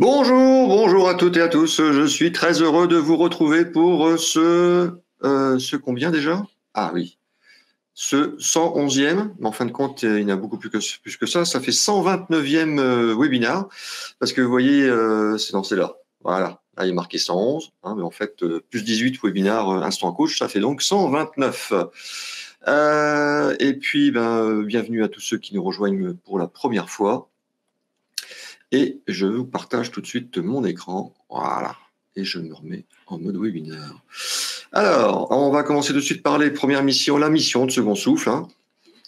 Bonjour à toutes et à tous. Je suis très heureux de vous retrouver pour ce combien déjà? Ah oui, ce 111e. Mais en fin de compte, il y en a beaucoup plus que ça. Ça fait 129e webinar. Parce que vous voyez, c'est là. Voilà. Là, il est marqué 111. Mais en fait, plus 18 webinars Instant Coach, ça fait donc 129. Et puis, bienvenue à tous ceux qui nous rejoignent pour la première fois. Et je vous partage tout de suite mon écran. Voilà. Et je me remets en mode webinaire. Alors, on va commencer tout de suite par la mission de Second Souffle,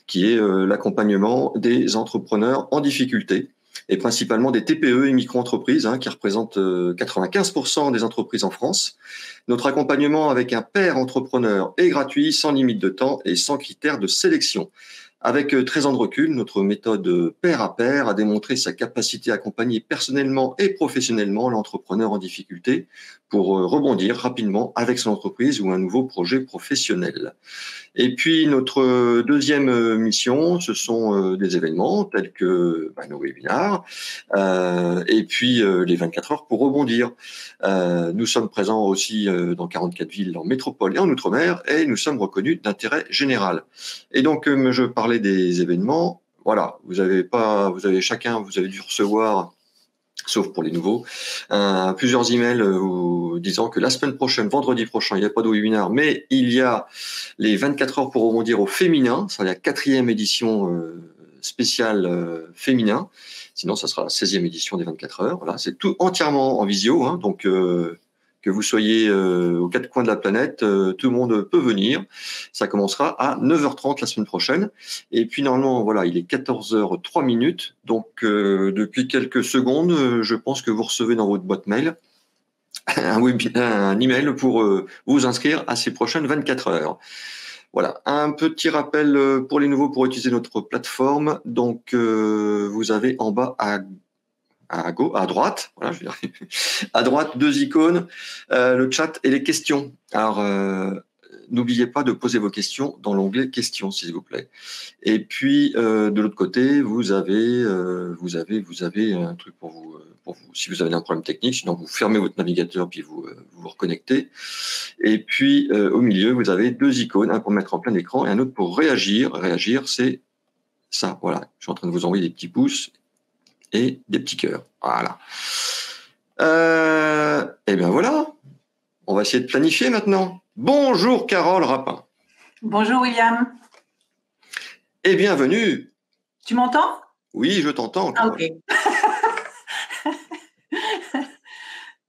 qui est l'accompagnement des entrepreneurs en difficulté, et principalement des TPE et micro-entreprises, qui représentent 95% des entreprises en France. Notre accompagnement avec un pair entrepreneur est gratuit, sans limite de temps et sans critères de sélection. Avec 13 ans de recul, notre méthode pair à pair a démontré sa capacité à accompagner personnellement et professionnellement l'entrepreneur en difficulté pour rebondir rapidement avec son entreprise ou un nouveau projet professionnel. Et puis notre deuxième mission, ce sont des événements tels que nos webinars et puis les 24 heures pour rebondir. Nous sommes présents aussi dans 44 villes en métropole et en Outre-mer, et nous sommes reconnus d'intérêt général. Et donc, je parlais des événements. Voilà, vous avez dû recevoir, sauf pour les nouveaux, plusieurs emails vous disant que la semaine prochaine, vendredi prochain, il n'y a pas de webinaire, mais il y a les 24 heures pour rebondir au féminin. C'est la 4e édition spéciale féminin. Sinon, ça sera la 16e édition des 24 heures. Voilà, c'est tout entièrement en visio, donc que vous soyez aux quatre coins de la planète, tout le monde peut venir. Ça commencera à 9h30 la semaine prochaine. Et puis normalement, voilà, il est 14h03. Donc depuis quelques secondes, je pense que vous recevez dans votre boîte mail un email pour vous inscrire à ces prochaines 24 heures. Voilà, un petit rappel pour les nouveaux pour utiliser notre plateforme. Donc vous avez en bas à droite, voilà, je veux dire, à droite, 2 icônes, le chat et les questions. Alors, n'oubliez pas de poser vos questions dans l'onglet questions, s'il vous plaît. Et puis, de l'autre côté, vous avez un truc pour vous, si vous avez un problème technique. Sinon, vous fermez votre navigateur puis vous reconnectez. Et puis, au milieu, vous avez 2 icônes, un pour mettre en plein écran et un autre pour réagir. Réagir, c'est ça. Voilà, je suis en train de vous envoyer des petits pouces et des petits cœurs. Voilà. Et bien voilà, on va essayer de planifier maintenant. Bonjour Carole Rapin. Bonjour William. Et bienvenue. Tu m'entends? Oui, je t'entends, Carole. Ok.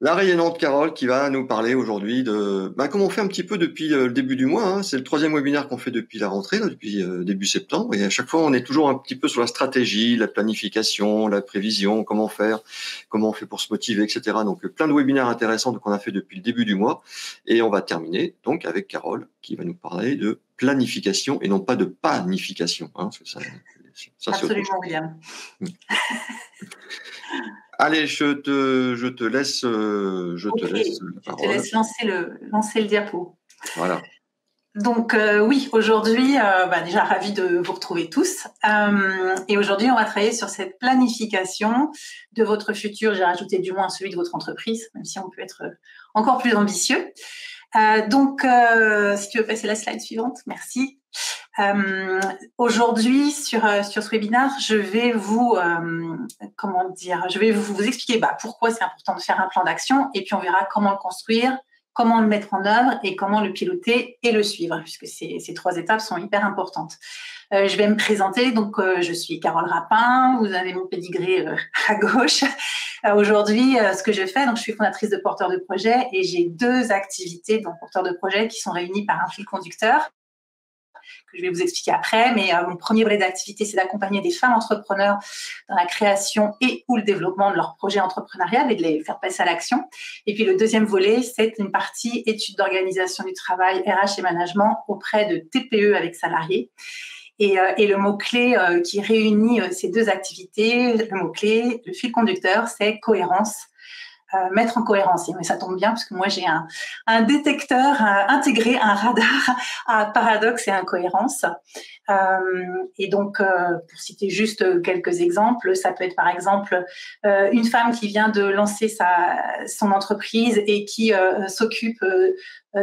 La rayonnante Carole qui va nous parler aujourd'hui de comme on fait un petit peu depuis le début du mois. C'est le 3e webinaire qu'on fait depuis la rentrée, depuis début septembre. Et à chaque fois, on est toujours un petit peu sur la stratégie, la planification, la prévision, comment faire, comment on fait pour se motiver, etc. Donc plein de webinaires intéressants qu'on a fait depuis le début du mois. Et on va terminer donc avec Carole qui va nous parler de planification et non pas de panification. Parce que ça Absolument, William. Allez, je te laisse la parole. Je te laisse lancer le diapo. Voilà. Donc oui, aujourd'hui, déjà ravi de vous retrouver tous. Et aujourd'hui, on va travailler sur cette planification de votre futur. J'ai rajouté du moins celui de votre entreprise, même si on peut être encore plus ambitieux. Donc, si tu veux passer la slide suivante, merci. Aujourd'hui, sur ce webinaire, je vais vous expliquer pourquoi c'est important de faire un plan d'action, et puis on verra comment le construire, comment le mettre en œuvre et comment le piloter et le suivre, puisque ces 3 étapes sont hyper importantes. Je vais me présenter. Donc, je suis Carole Rapin. Vous avez mon pédigré à gauche. Aujourd'hui, ce que je fais, donc je suis fondatrice de Porteurs de Projets, et j'ai 2 activités dans Porteurs de Projets qui sont réunies par un fil conducteur que je vais vous expliquer après. Mais mon premier volet d'activité, c'est d'accompagner des femmes entrepreneurs dans la création et ou le développement de leur projet entrepreneurial et de les faire passer à l'action. Et puis le deuxième volet, c'est une partie études d'organisation du travail, RH et management auprès de TPE avec salariés. Et le mot-clé qui réunit ces 2 activités, le mot-clé, le fil conducteur, c'est cohérence. mettre en cohérence. Mais ça tombe bien parce que moi j'ai un détecteur intégré, un radar à paradoxe et incohérence. Et donc, pour citer juste quelques exemples, ça peut être par exemple une femme qui vient de lancer son entreprise et qui s'occupe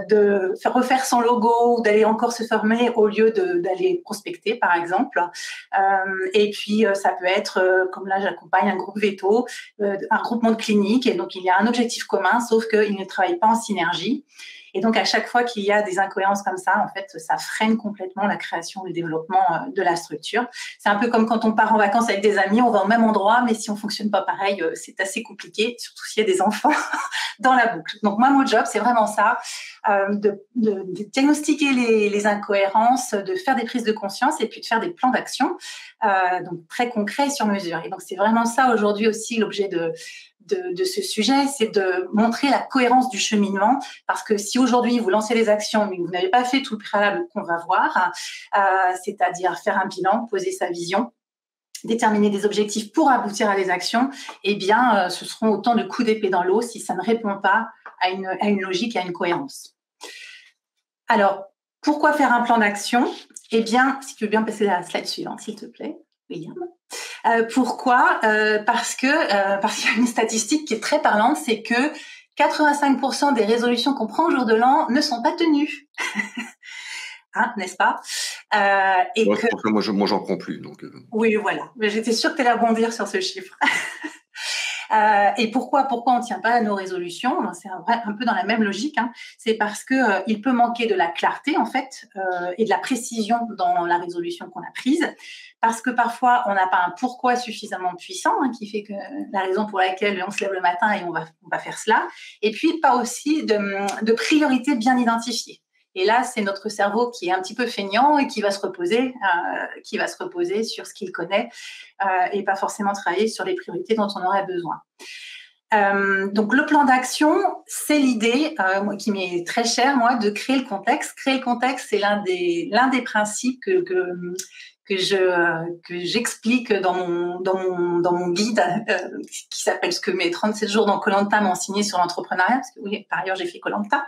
de refaire son logo ou d'aller encore se former au lieu d'aller prospecter, par exemple. Et puis, ça peut être, comme là, j'accompagne un groupe veto, un groupement de cliniques, et donc il y a un objectif commun, sauf qu'ils ne travaillent pas en synergie. Et donc, à chaque fois qu'il y a des incohérences comme ça, en fait, ça freine complètement la création et le développement de la structure. C'est un peu comme quand on part en vacances avec des amis, on va au même endroit, mais si on ne fonctionne pas pareil, c'est assez compliqué, surtout s'il y a des enfants dans la boucle. Donc, moi, mon job, c'est vraiment ça, de diagnostiquer les incohérences, de faire des prises de conscience et puis de faire des plans d'action, donc très concrets et sur mesure. Et donc, c'est vraiment ça aujourd'hui aussi l'objet de ce sujet, c'est de montrer la cohérence du cheminement, parce que si aujourd'hui vous lancez des actions mais que vous n'avez pas fait tout le préalable qu'on va voir, c'est-à-dire faire un bilan, poser sa vision, déterminer des objectifs pour aboutir à des actions, eh bien ce seront autant de coups d'épée dans l'eau si ça ne répond pas à une logique, à une cohérence. Alors, pourquoi faire un plan d'action? Eh bien, si tu veux bien passer à la slide suivante, s'il te plaît, William. Pourquoi? Parce qu'il y a une statistique qui est très parlante, c'est que 85% des résolutions qu'on prend au jour de l'an ne sont pas tenues. Hein, n'est-ce pas? Et ouais, que moi j'en prends plus. Donc, Oui, voilà. Mais j'étais sûre que tu allais rebondir sur ce chiffre. Et pourquoi on ne tient pas à nos résolutions? C'est un peu dans la même logique. Hein. C'est parce que il peut manquer de la clarté en fait et de la précision dans la résolution qu'on a prise. Parce que parfois on n'a pas un pourquoi suffisamment puissant qui fait que la raison pour laquelle on se lève le matin et on va faire cela. Et puis pas aussi de priorités bien identifiées. Et là, c'est notre cerveau qui est un petit peu feignant et qui va se reposer sur ce qu'il connaît et pas forcément travailler sur les priorités dont on aurait besoin. Donc, le plan d'action, c'est l'idée qui m'est très chère, moi, de créer le contexte. Créer le contexte, c'est l'un des principes que j'explique dans mon guide qui s'appelle ce que mes 37 jours dans Koh Lanta m'ont enseigné sur l'entrepreneuriat, parce que oui, par ailleurs j'ai fait Koh Lanta.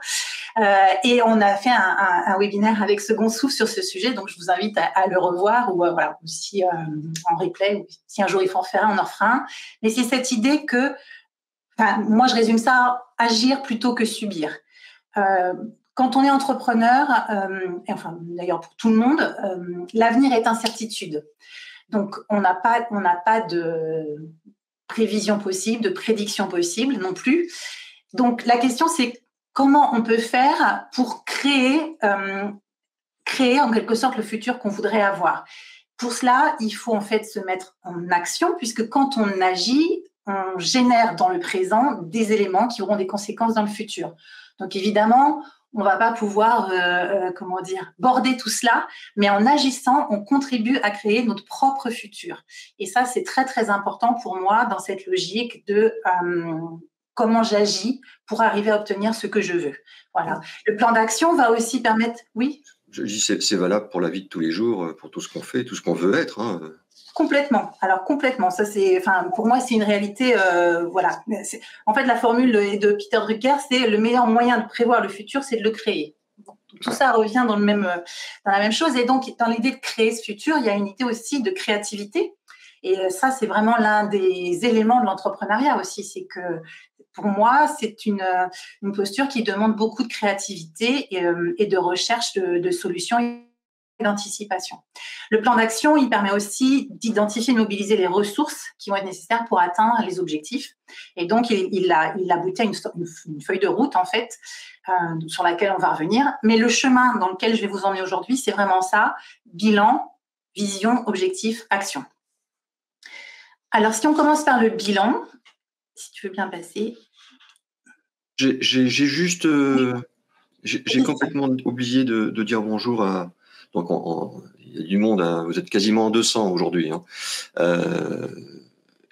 Et on a fait un webinaire avec Second Souffle sur ce sujet, donc je vous invite à le revoir ou voilà, aussi en replay, ou si un jour il faut en faire un, on en fera un. Mais c'est cette idée que, moi je résume ça, agir plutôt que subir. Quand on est entrepreneur, et enfin d'ailleurs pour tout le monde, l'avenir est incertitude. Donc on n'a pas de prévision possible, de prédiction possible non plus. Donc la question c'est comment on peut faire pour créer en quelque sorte le futur qu'on voudrait avoir. Pour cela, il faut en fait se mettre en action, puisque quand on agit, on génère dans le présent des éléments qui auront des conséquences dans le futur. Donc évidemment, on ne va pas pouvoir border tout cela, mais en agissant, on contribue à créer notre propre futur. Et ça, c'est très, très important pour moi dans cette logique de comment j'agis pour arriver à obtenir ce que je veux. Voilà. Le plan d'action va aussi permettre… Oui ? Je dis c'est valable pour la vie de tous les jours, pour tout ce qu'on fait, tout ce qu'on veut être. Hein. Complètement. Alors complètement. Ça pour moi c'est une réalité. Voilà. En fait, la formule de Peter Drucker, c'est le meilleur moyen de prévoir le futur, c'est de le créer. Tout ça revient dans la même chose. Et donc dans l'idée de créer ce futur, il y a une idée aussi de créativité. Et ça, c'est vraiment l'un des éléments de l'entrepreneuriat aussi. C'est que pour moi, c'est une posture qui demande beaucoup de créativité et de recherche de solutions et d'anticipation. Le plan d'action, il permet aussi d'identifier et de mobiliser les ressources qui vont être nécessaires pour atteindre les objectifs. Et donc, il aboutit à une feuille de route, en fait, sur laquelle on va revenir. Mais le chemin dans lequel je vais vous emmener aujourd'hui, c'est vraiment ça. Bilan, vision, objectif, action. Alors, si on commence par le bilan, si tu veux bien passer. J'ai juste… j'ai complètement oublié de dire bonjour à… Donc, il y a du monde, hein, vous êtes quasiment 200 aujourd'hui. Hein.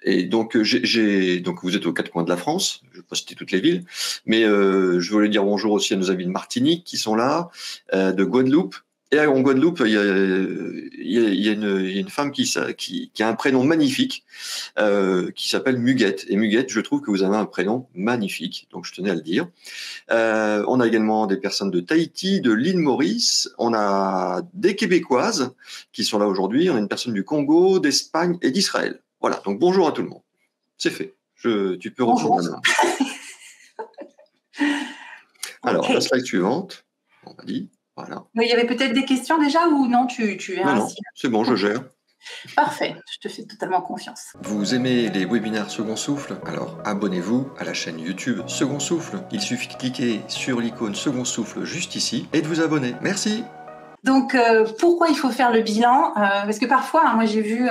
Et donc, donc, vous êtes aux quatre coins de la France, je ne vais pas citer toutes les villes, mais je voulais dire bonjour aussi à nos amis de Martinique qui sont là, de Guadeloupe, Et en Guadeloupe, il y a une femme qui a un prénom magnifique, qui s'appelle Muguette. Et Muguette, je trouve que vous avez un prénom magnifique, donc je tenais à le dire. On a également des personnes de Tahiti, de l'île Maurice. On a des Québécoises qui sont là aujourd'hui. On a une personne du Congo, d'Espagne et d'Israël. Voilà, donc bonjour à tout le monde. C'est fait. Tu peux reprendre maintenant. Alors, okay. La slide suivante, on m'a dit. Voilà. Mais il y avait peut-être des questions déjà ou non, tu verras. Non, c'est bon, je gère. Parfait, je te fais totalement confiance. Vous aimez les webinaires Second Souffle? Alors abonnez-vous à la chaîne YouTube Second Souffle. Il suffit de cliquer sur l'icône Second Souffle juste ici et de vous abonner. Merci. Donc pourquoi il faut faire le bilan? Parce que parfois, moi j'ai vu,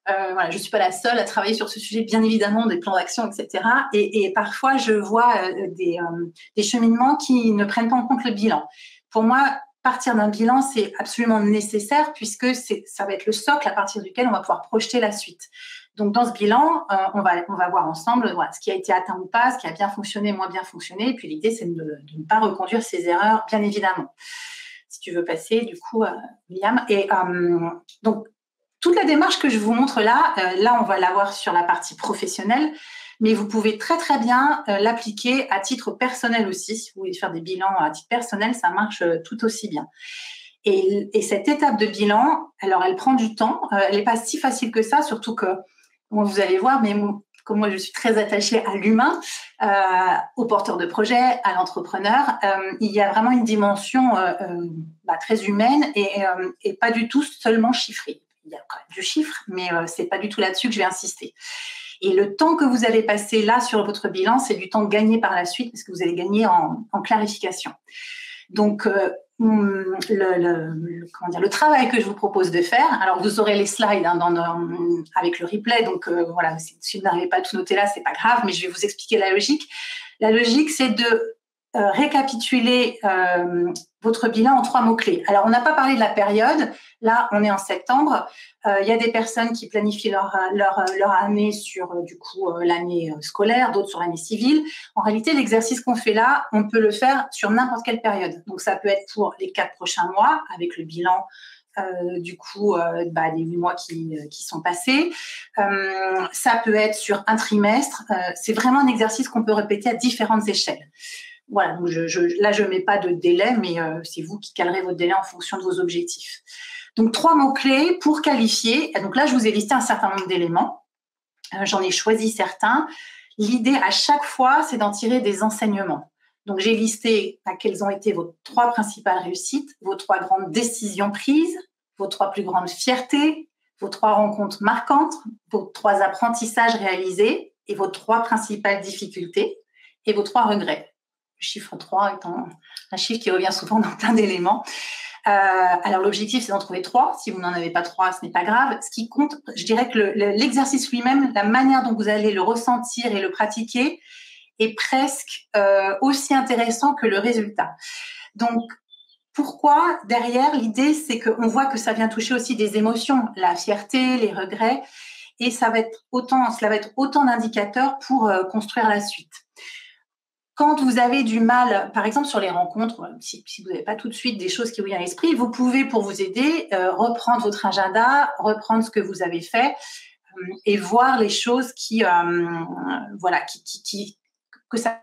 voilà, je ne suis pas la seule à travailler sur ce sujet, bien évidemment, des plans d'action, etc. Et parfois, je vois des cheminements qui ne prennent pas en compte le bilan. Pour moi, partir d'un bilan, c'est absolument nécessaire puisque ça va être le socle à partir duquel on va pouvoir projeter la suite. Donc, dans ce bilan, on va voir ensemble voilà, ce qui a été atteint ou pas, ce qui a bien fonctionné, moins bien fonctionné. Et puis, l'idée, c'est de ne pas reconduire ces erreurs, bien évidemment. Si tu veux passer, du coup, William. Et donc, toute la démarche que je vous montre là, on va l'avoir sur la partie professionnelle. Mais vous pouvez très, très bien l'appliquer à titre personnel aussi. Si vous voulez faire des bilans à titre personnel, ça marche tout aussi bien. Et cette étape de bilan, alors elle prend du temps. Elle n'est pas si facile que ça, surtout que, bon, vous allez voir, mais comme moi, je suis très attachée à l'humain, au porteur de projet, à l'entrepreneur. Il y a vraiment une dimension très humaine et pas du tout seulement chiffrée. Il y a quand même du chiffre, mais ce n'est pas du tout là-dessus que je vais insister. Et le temps que vous allez passer là sur votre bilan, c'est du temps gagné par la suite parce que vous allez gagner en clarification. Donc, le travail que je vous propose de faire, alors vous aurez les slides avec le replay, donc voilà, si vous n'arrivez pas à tout noter là, c'est pas grave, mais je vais vous expliquer la logique. La logique, c'est de récapituler votre bilan en 3 mots-clés. Alors, on n'a pas parlé de la période. Là, on est en septembre. Il y a des personnes qui planifient leur année sur, du coup, l'année scolaire, d'autres sur l'année civile. En réalité, l'exercice qu'on fait là, on peut le faire sur n'importe quelle période. Donc, ça peut être pour les 4 prochains mois, avec le bilan du coup, des 8 mois qui sont passés. Ça peut être sur un trimestre. C'est vraiment un exercice qu'on peut répéter à différentes échelles. Voilà, donc là, je ne mets pas de délai, mais c'est vous qui calerez votre délai en fonction de vos objectifs. Donc, 3 mots-clés pour qualifier. Donc là, je vous ai listé un certain nombre d'éléments. J'en ai choisi certains. L'idée, à chaque fois, c'est d'en tirer des enseignements. Donc, j'ai listé quelles ont été vos 3 principales réussites, vos 3 grandes décisions prises, vos 3 plus grandes fiertés, vos 3 rencontres marquantes, vos 3 apprentissages réalisés et vos 3 principales difficultés et vos 3 regrets. Le chiffre 3 étant un chiffre qui revient souvent dans plein d'éléments. Alors, l'objectif, c'est d'en trouver 3. Si vous n'en avez pas 3, ce n'est pas grave. Ce qui compte, je dirais que l'exercice lui-même, la manière dont vous allez le ressentir et le pratiquer est presque aussi intéressant que le résultat. Donc, pourquoi derrière, l'idée, c'est qu'on voit que ça vient toucher aussi des émotions, la fierté, les regrets, et cela va être autant d'indicateurs pour construire la suite. Quand vous avez du mal, par exemple sur les rencontres, si vous n'avez pas tout de suite des choses qui vous viennent à l'esprit, vous pouvez, pour vous aider, reprendre votre agenda, reprendre ce que vous avez fait et voir les choses que ça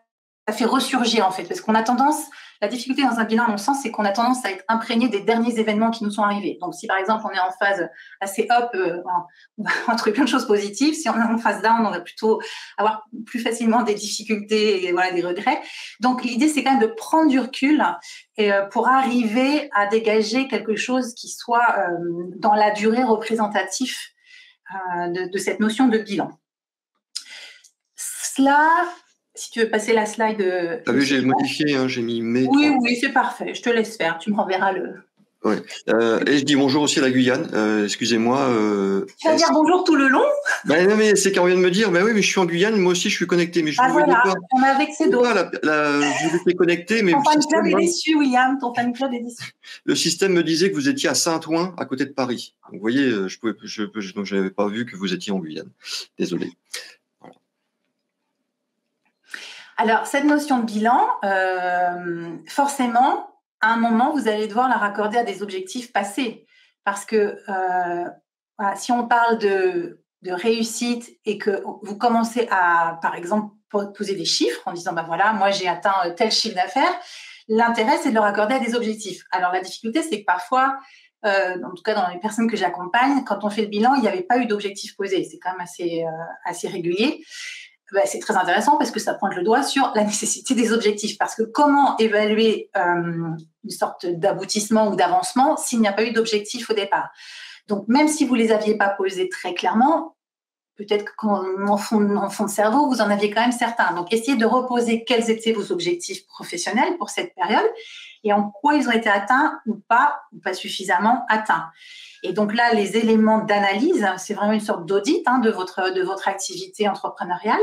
fait ressurgir en fait. Parce qu'on a tendance, la difficulté dans un bilan, à mon sens, c'est qu'on a tendance à être imprégné des derniers événements qui nous sont arrivés. Donc, si par exemple, on est en phase assez up, on va trouver plein de choses positives. Si on est en phase down, on va plutôt avoir plus facilement des difficultés et voilà, des regrets. Donc, l'idée, c'est quand même de prendre du recul pour arriver à dégager quelque chose qui soit dans la durée représentatif de cette notion de bilan. Cela... Si tu veux passer la slide. Ah oui, j'ai modifié, hein, j'ai mis mai. Oui, c'est parfait. Je te laisse faire. Tu me renverras le. Ouais. Et je dis bonjour aussi à la Guyane. Excusez-moi. Tu vas dire bonjour tout le long? Non, mais c'est qu'on vient de me dire. Oui, mais je suis en Guyane. Moi aussi, je suis connecté. Mais je vous voilà. On a vexé d'autres. Je vous ai connecté, mais ton fan club est déçu, William. Ton fan club est déçu. Le système me disait que vous étiez à Saint-Ouen, à côté de Paris. Donc, vous voyez, donc je n'avais pas vu que vous étiez en Guyane. Désolé. Alors, cette notion de bilan, forcément, à un moment, vous allez devoir la raccorder à des objectifs passés. Parce que voilà, si on parle de réussite et que vous commencez à, par exemple, poser des chiffres en disant, ben voilà, moi j'ai atteint tel chiffre d'affaires, l'intérêt c'est de le raccorder à des objectifs. Alors la difficulté, c'est que parfois, en tout cas dans les personnes que j'accompagne, quand on fait le bilan, il n'y avait pas eu d'objectif posé. C'est quand même assez régulier. Ben, c'est très intéressant parce que ça pointe le doigt sur la nécessité des objectifs. Parce que comment évaluer une sorte d'aboutissement ou d'avancement s'il n'y a pas eu d'objectif au départ? Donc, même si vous ne les aviez pas posés très clairement, peut-être qu'en fond de cerveau, vous en aviez quand même certains. Donc, essayez de reposer quels étaient vos objectifs professionnels pour cette période et en quoi ils ont été atteints ou pas suffisamment atteints. Et donc là, les éléments d'analyse, c'est vraiment une sorte d'audit de votre activité entrepreneuriale.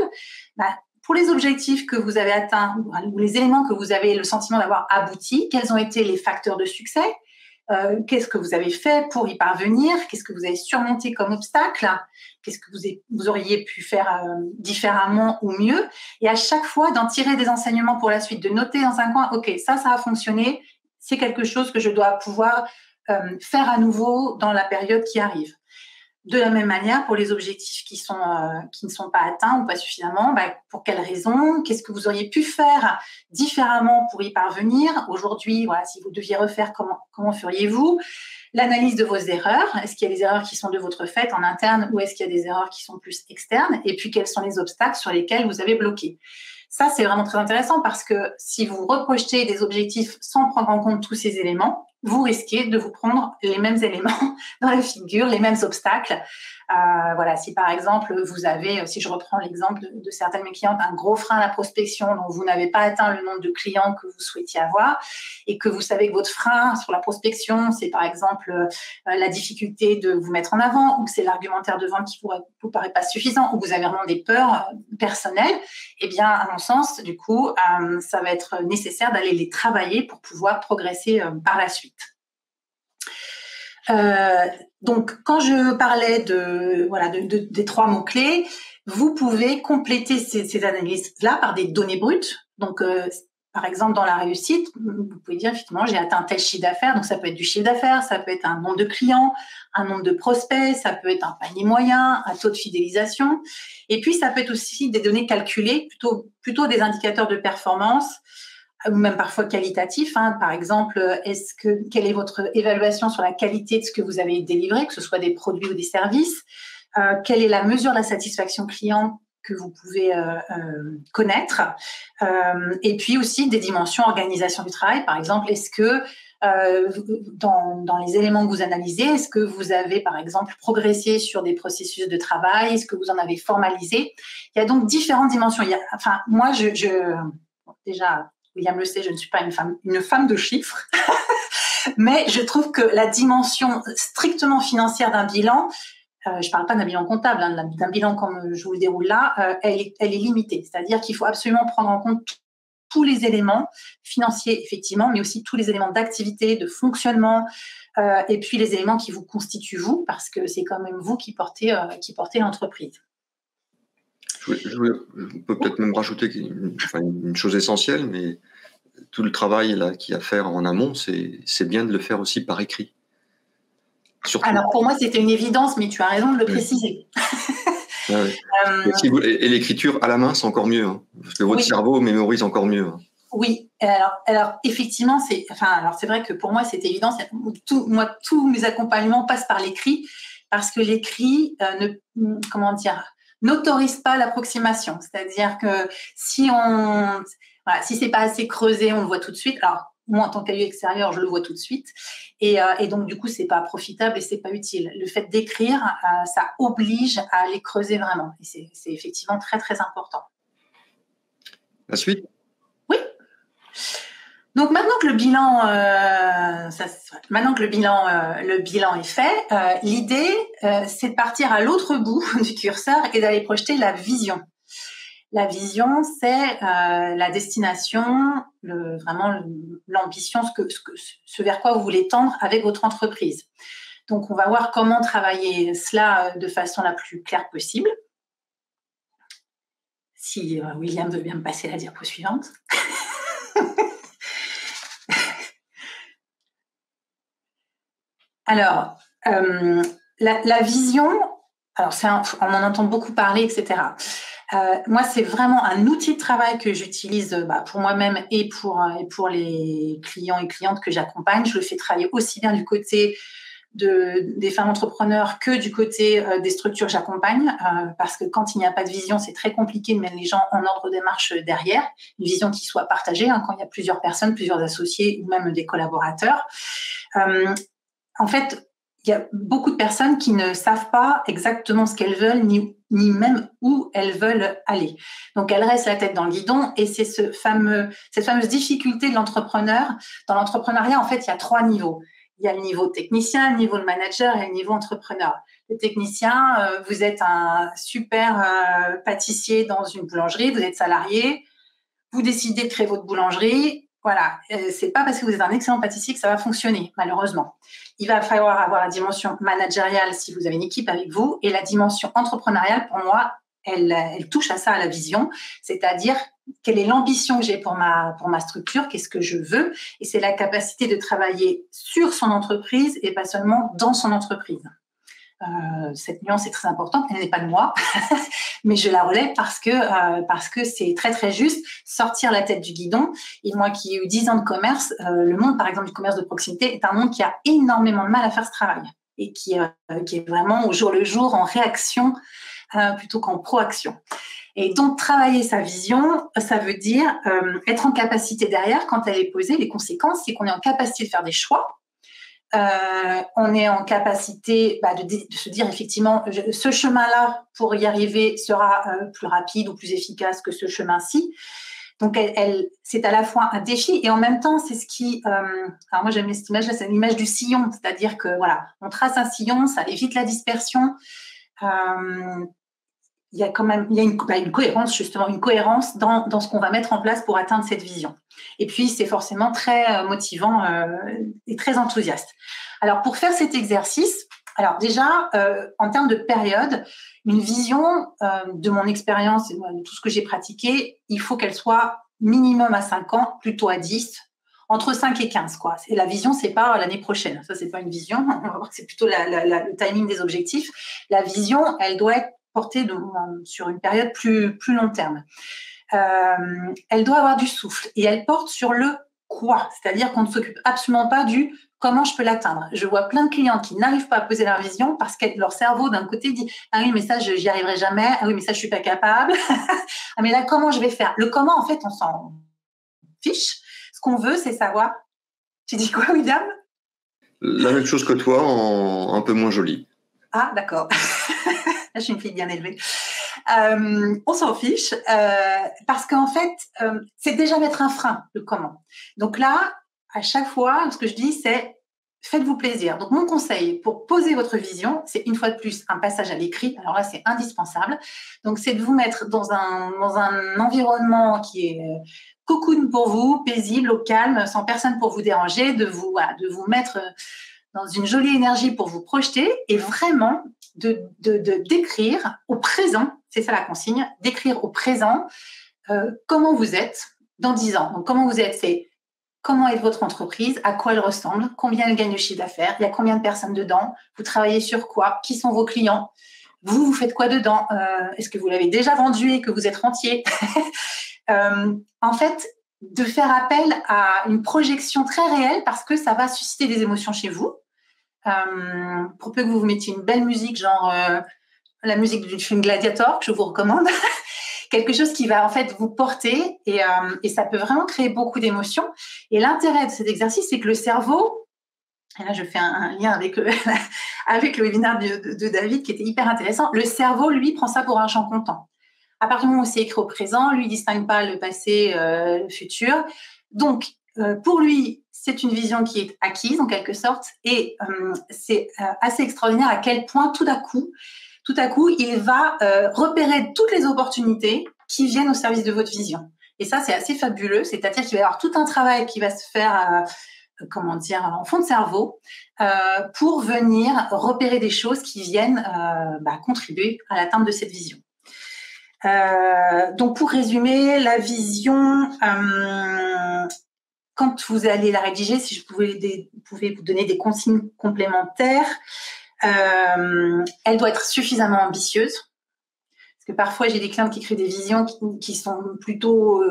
Pour les objectifs que vous avez atteints ou les éléments que vous avez le sentiment d'avoir abouti, quels ont été les facteurs de succès? Qu'est-ce que vous avez fait pour y parvenir? Qu'est-ce que vous avez surmonté comme obstacle? Qu'est-ce que vous auriez pu faire différemment ou mieux? Et à chaque fois, d'en tirer des enseignements pour la suite, de noter dans un coin, OK, ça a fonctionné, c'est quelque chose que je dois pouvoir faire à nouveau dans la période qui arrive. De la même manière, pour les objectifs qui ne sont pas atteints ou pas suffisamment, pour quelles raisons? Qu'est-ce que vous auriez pu faire différemment pour y parvenir? Aujourd'hui, voilà, si vous deviez refaire, comment feriez-vous? L'analyse de vos erreurs. Est-ce qu'il y a des erreurs qui sont de votre fait en interne ou est-ce qu'il y a des erreurs qui sont plus externes? Et puis, quels sont les obstacles sur lesquels vous avez bloqué? Ça, c'est vraiment très intéressant parce que si vous reprojetez des objectifs sans prendre en compte tous ces éléments, vous risquez de vous prendre les mêmes éléments dans la figure, les mêmes obstacles. Voilà, si par exemple vous avez, si je reprends l'exemple de certaines de mes clientes, un gros frein à la prospection, donc vous n'avez pas atteint le nombre de clients que vous souhaitiez avoir et que vous savez que votre frein sur la prospection, c'est par exemple la difficulté de vous mettre en avant ou que c'est l'argumentaire de vente qui vous paraît pas suffisant ou que vous avez vraiment des peurs personnelles, eh bien, à mon sens, du coup, ça va être nécessaire d'aller les travailler pour pouvoir progresser par la suite. Donc, quand je parlais des 3 mots-clés, vous pouvez compléter ces analyses-là par des données brutes. Donc, par exemple, dans la réussite, vous pouvez dire, effectivement, j'ai atteint tel chiffre d'affaires. Donc, ça peut être du chiffre d'affaires, ça peut être un nombre de clients, un nombre de prospects, ça peut être un panier moyen, un taux de fidélisation. Et puis, ça peut être aussi des données calculées, plutôt des indicateurs de performance, ou même parfois qualitatif. Par exemple, quelle est votre évaluation sur la qualité de ce que vous avez délivré, que ce soit des produits ou des services? Quelle est la mesure de la satisfaction client que vous pouvez connaître? Et puis aussi des dimensions organisation du travail. Par exemple, est-ce que dans les éléments que vous analysez, est-ce que vous avez, par exemple, progressé sur des processus de travail? Est-ce que vous en avez formalisé? Il y a donc différentes dimensions. Moi, déjà, William le sait, je ne suis pas une femme de chiffres, mais je trouve que la dimension strictement financière d'un bilan, je ne parle pas d'un bilan comptable, d'un bilan comme je vous le déroule là, elle est limitée. C'est-à-dire qu'il faut absolument prendre en compte tous les éléments financiers, effectivement, mais aussi tous les éléments d'activité, de fonctionnement, et puis les éléments qui vous constituent vous, parce que c'est quand même vous qui portez l'entreprise. Je peux peut-être même rajouter une chose essentielle, mais tout le travail là qu'il y a à faire en amont, c'est bien de le faire aussi par écrit. Surtout. Alors pour moi, c'était une évidence, mais tu as raison de le préciser. Et l'écriture à la main, c'est encore mieux, parce que votre cerveau mémorise encore mieux. Oui, alors effectivement, c'est vrai que pour moi, c'est évident. Tous mes accompagnements passent par l'écrit, parce que l'écrit n'autorise pas l'approximation. C'est-à-dire que si c'est pas assez creusé, on le voit tout de suite. Alors, moi, en tant qu'œil extérieur, je le vois tout de suite. Et donc, du coup, c'est pas profitable et c'est pas utile. Le fait d'écrire, ça oblige à aller creuser vraiment. Et c'est effectivement très, très important. La suite? Oui. Donc, maintenant que le bilan est fait, l'idée, c'est de partir à l'autre bout du curseur et d'aller projeter la vision. La vision, c'est la destination, vraiment l'ambition, ce vers quoi vous voulez tendre avec votre entreprise. Donc, on va voir comment travailler cela de façon la plus claire possible. Si William veut bien me passer la diapo suivante. Alors, la vision, alors on en entend beaucoup parler, etc. Moi, c'est vraiment un outil de travail que j'utilise pour moi-même et pour les clients et clientes que j'accompagne. Je le fais travailler aussi bien du côté des femmes entrepreneurs que du côté des structures que j'accompagne, parce que quand il n'y a pas de vision, c'est très compliqué de mettre les gens en ordre de marche derrière. Une vision qui soit partagée, quand il y a plusieurs personnes, plusieurs associés ou même des collaborateurs. En fait, il y a beaucoup de personnes qui ne savent pas exactement ce qu'elles veulent, ni même où elles veulent aller. Donc, elles restent la tête dans le guidon, et c'est cette fameuse difficulté de l'entrepreneur. Dans l'entrepreneuriat, en fait, il y a 3 niveaux. Il y a le niveau technicien, le niveau de manager et le niveau entrepreneur. Le technicien, vous êtes un super pâtissier dans une boulangerie, vous êtes salarié, vous décidez de créer votre boulangerie. Voilà, c'est pas parce que vous êtes un excellent pâtissier que ça va fonctionner, malheureusement. Il va falloir avoir la dimension managériale si vous avez une équipe avec vous, et la dimension entrepreneuriale, pour moi, elle touche à ça, à la vision, c'est-à-dire quelle est l'ambition que j'ai pour ma structure, qu'est-ce que je veux, et c'est la capacité de travailler sur son entreprise et pas seulement dans son entreprise. Cette nuance est très importante, elle n'est pas de moi, mais je la relève parce que c'est très très juste, sortir la tête du guidon. Et moi qui ai eu 10 ans de commerce, le monde par exemple du commerce de proximité est un monde qui a énormément de mal à faire ce travail et qui est vraiment au jour le jour en réaction plutôt qu'en proaction. Et donc, travailler sa vision, ça veut dire être en capacité derrière, quand elle est posée, les conséquences, c'est qu'on est en capacité de faire des choix. On est en capacité de se dire effectivement, ce chemin-là, pour y arriver, sera plus rapide ou plus efficace que ce chemin-ci. Donc, c'est à la fois un défi et en même temps, c'est ce qui... alors moi, j'aime cette image-là, c'est l'image du sillon. C'est-à-dire que, voilà, on trace un sillon, ça évite la dispersion. Il y a quand même une cohérence, justement, une cohérence dans ce qu'on va mettre en place pour atteindre cette vision. Et puis, c'est forcément très motivant et très enthousiaste. Alors, pour faire cet exercice, alors déjà, en termes de période, une vision, de mon expérience et de tout ce que j'ai pratiqué, il faut qu'elle soit minimum à 5 ans, plutôt à 10, entre 5 et 15, quoi. Et la vision, c'est pas l'année prochaine. Ça, c'est pas une vision. On va voir que c'est plutôt le timing des objectifs. La vision, elle doit être portée sur une période plus long terme. Elle doit avoir du souffle et elle porte sur le quoi, c'est-à-dire qu'on ne s'occupe absolument pas du comment je peux l'atteindre. Je vois plein de clients qui n'arrivent pas à poser leur vision parce que leur cerveau d'un côté dit « Ah oui, mais ça, j'y arriverai jamais. Ah oui, mais ça, je suis pas capable. Ah mais là, comment je vais faire ?» Le comment, en fait, on s'en fiche. Ce qu'on veut, c'est savoir. Tu dis quoi, William? La même chose que toi, un peu moins jolie. Ah, d'accord. Je suis une fille bien élevée. On s'en fiche parce qu'en fait, c'est déjà mettre un frein, le comment. Donc là, à chaque fois, ce que je dis, c'est faites-vous plaisir. Donc, mon conseil pour poser votre vision, c'est une fois de plus un passage à l'écrit. Alors là, c'est indispensable. Donc, c'est de vous mettre dans un environnement qui est cocoon pour vous, paisible, au calme, sans personne pour vous déranger, de vous mettre dans une jolie énergie pour vous projeter et vraiment de d'écrire au présent, c'est ça la consigne, d'écrire au présent comment vous êtes dans 10 ans. Donc, comment vous êtes, c'est comment est votre entreprise, à quoi elle ressemble, combien elle gagne de chiffre d'affaires, il y a combien de personnes dedans, vous travaillez sur quoi, qui sont vos clients, vous faites quoi dedans, est-ce que vous l'avez déjà vendu et que vous êtes rentier. En fait, de faire appel à une projection très réelle parce que ça va susciter des émotions chez vous. Pour peu que vous mettiez une belle musique, genre la musique du film Gladiator, que je vous recommande, quelque chose qui va en fait vous porter et ça peut vraiment créer beaucoup d'émotions. Et l'intérêt de cet exercice, c'est que le cerveau, et là je fais un lien avec le webinaire de David qui était hyper intéressant, le cerveau, lui, prend ça pour un champ comptant. À partir du moment où c'est écrit au présent, lui, il ne distingue pas le passé, le futur. Donc, pour lui, c'est une vision qui est acquise en quelque sorte et c'est assez extraordinaire à quel point tout à coup, il va repérer toutes les opportunités qui viennent au service de votre vision. Et ça, c'est assez fabuleux, c'est-à-dire qu'il va y avoir tout un travail qui va se faire, en fond de cerveau pour venir repérer des choses qui viennent contribuer à l'atteinte de cette vision. Donc, pour résumer, la vision... quand vous allez la rédiger, si je pouvais vous donner des consignes complémentaires, elle doit être suffisamment ambitieuse. Parce que parfois, j'ai des clients qui écrivent des visions qui sont plutôt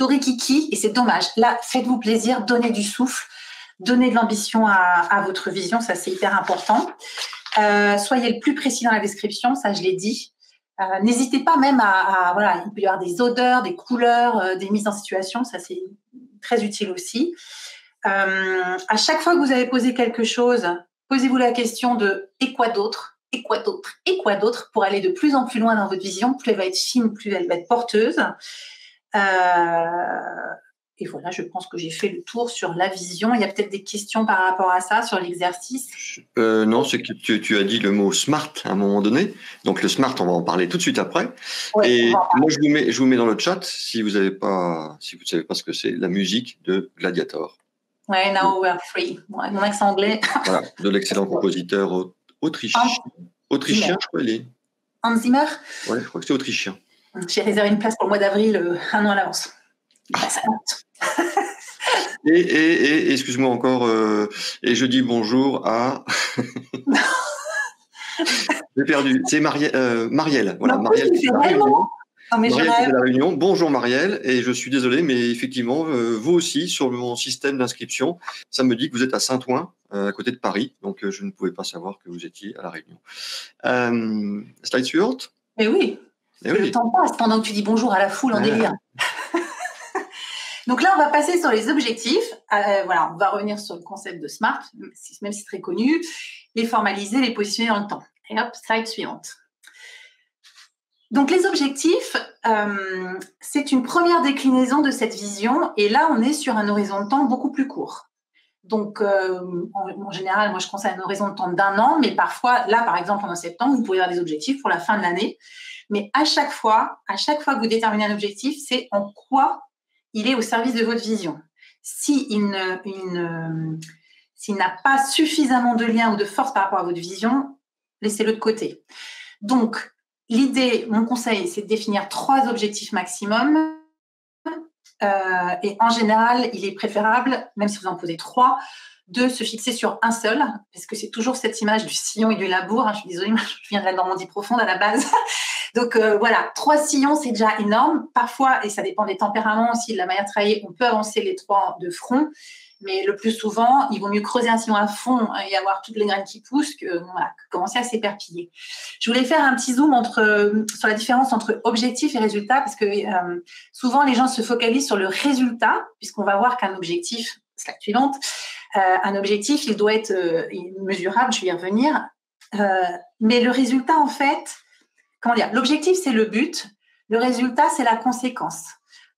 rikiki, et c'est dommage. Là, faites-vous plaisir, donnez du souffle, donnez de l'ambition à votre vision, ça c'est hyper important. Soyez le plus précis dans la description, ça je l'ai dit. N'hésitez pas même voilà, il peut y avoir des odeurs, des couleurs, des mises en situation, ça c'est très utile aussi. À chaque fois que vous avez posé quelque chose, posez-vous la question de « et quoi d'autre ?» et quoi d'autre, et quoi d'autre, pour aller de plus en plus loin dans votre vision. Plus elle va être fine, plus elle va être porteuse. Et voilà, je pense que j'ai fait le tour sur la vision. Il y a peut-être des questions par rapport à ça, sur l'exercice. Non, c'est que tu as dit le mot smart à un moment donné. Donc le smart, on va en parler tout de suite après. Ouais, et moi, je vous mets dans le chat, si vous ne savez pas ce que c'est, la musique de Gladiator. Ouais, Now We're Free. Ouais, mon accent anglais. Voilà, de l'excellent compositeur autrichien, je crois, il est. Hans Zimmer. Ouais, je crois que c'est autrichien. J'ai réservé une place pour le mois d'avril, 1 an à l'avance. Et excuse-moi encore, et je dis bonjour à. J'ai perdu. C'est Marielle. Voilà, Marielle. Non, mais Marielle de la Réunion. Bonjour Marielle, et je suis désolé, mais effectivement, vous aussi, sur mon système d'inscription, ça me dit que vous êtes à Saint-Ouen, à côté de Paris, donc je ne pouvais pas savoir que vous étiez à la Réunion. Slide suivante. Mais oui, le temps passe pendant que tu dis bonjour à la foule en délire. Donc là, on va passer sur les objectifs. Voilà, on va revenir sur le concept de SMART, même si c'est très connu, les formaliser, les positionner dans le temps. Et hop, slide suivante. Donc les objectifs, c'est une première déclinaison de cette vision, et là, on est sur un horizon de temps beaucoup plus court. Donc, en général, moi, je conseille un horizon de temps d'1 an, mais parfois, là, par exemple, en septembre, vous pouvez avoir des objectifs pour la fin de l'année. Mais à chaque fois que vous déterminez un objectif, c'est en quoi il est au service de votre vision. S'il n'a pas suffisamment de lien ou de force par rapport à votre vision, laissez-le de côté. Donc, l'idée, mon conseil, c'est de définir 3 objectifs maximum. Et en général, il est préférable, même si vous en posez 3, de se fixer sur un seul, parce que c'est toujours cette image du sillon et du labour. Je suis désolée, je viens de la Normandie profonde à la base. Donc voilà, 3 sillons, c'est déjà énorme. Parfois, et ça dépend des tempéraments aussi, de la manière de travailler, on peut avancer les 3 de front, mais le plus souvent, il vaut mieux creuser un sillon à fond et avoir toutes les graines qui poussent que commencer à s'éperpiller. Je voulais faire un petit zoom sur la différence entre objectif et résultat, parce que souvent, les gens se focalisent sur le résultat, puisqu'on va voir qu'un objectif, slide suivante, un objectif, il doit être mesurable, je vais y revenir, mais le résultat, en fait, comment dire, l'objectif, c'est le but, le résultat, c'est la conséquence.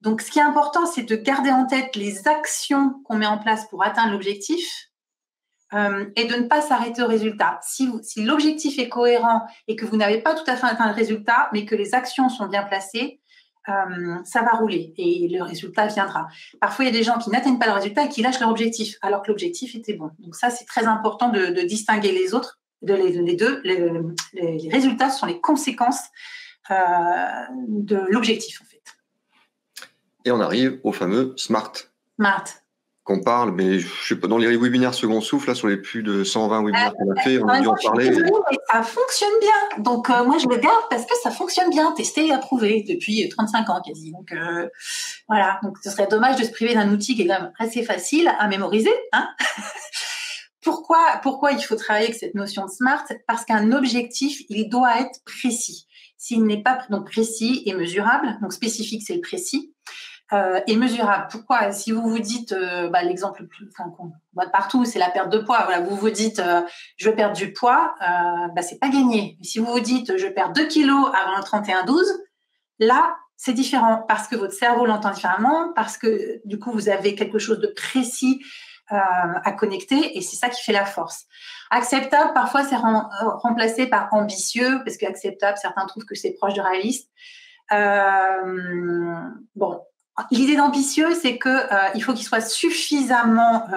Donc, ce qui est important, c'est de garder en tête les actions qu'on met en place pour atteindre l'objectif et de ne pas s'arrêter au résultat. Si l'objectif est cohérent et que vous n'avez pas tout à fait atteint le résultat, mais que les actions sont bien placées, ça va rouler et le résultat viendra. Parfois, il y a des gens qui n'atteignent pas le résultat et qui lâchent leur objectif, alors que l'objectif était bon. Donc ça, c'est très important de distinguer les autres, les deux. Les résultats sont les conséquences de l'objectif, en fait. Et on arrive au fameux SMART. SMART. Qu'on parle, mais je sais pas, dans les webinaires second souffle, là, sur les plus de 120 webinaires qu'on a fait, on a dû en parler. Ça fonctionne bien. Donc, moi, je le garde parce que ça fonctionne bien, testé et approuvé depuis 35 ans quasi. Donc, voilà. Donc, ce serait dommage de se priver d'un outil qui est quand même assez facile à mémoriser. Hein. Pourquoi il faut travailler avec cette notion de SMART? Parce qu'un objectif, il doit être précis. S'il n'est pas donc précis et mesurable, donc spécifique, c'est le précis, et mesurable. Pourquoi? Si vous vous dites, l'exemple le plus qu'on voit partout, c'est la perte de poids. Voilà, vous vous dites, je veux perdre du poids, c'est pas gagné. Mais si vous vous dites, je perds 2 kilos avant le 31-12, là, c'est différent parce que votre cerveau l'entend différemment, parce que du coup, vous avez quelque chose de précis à connecter, et c'est ça qui fait la force. Acceptable, parfois, c'est remplacé par ambitieux, parce qu'acceptable, certains trouvent que c'est proche de réaliste. L'idée d'ambitieux, c'est que il faut qu'il soit suffisamment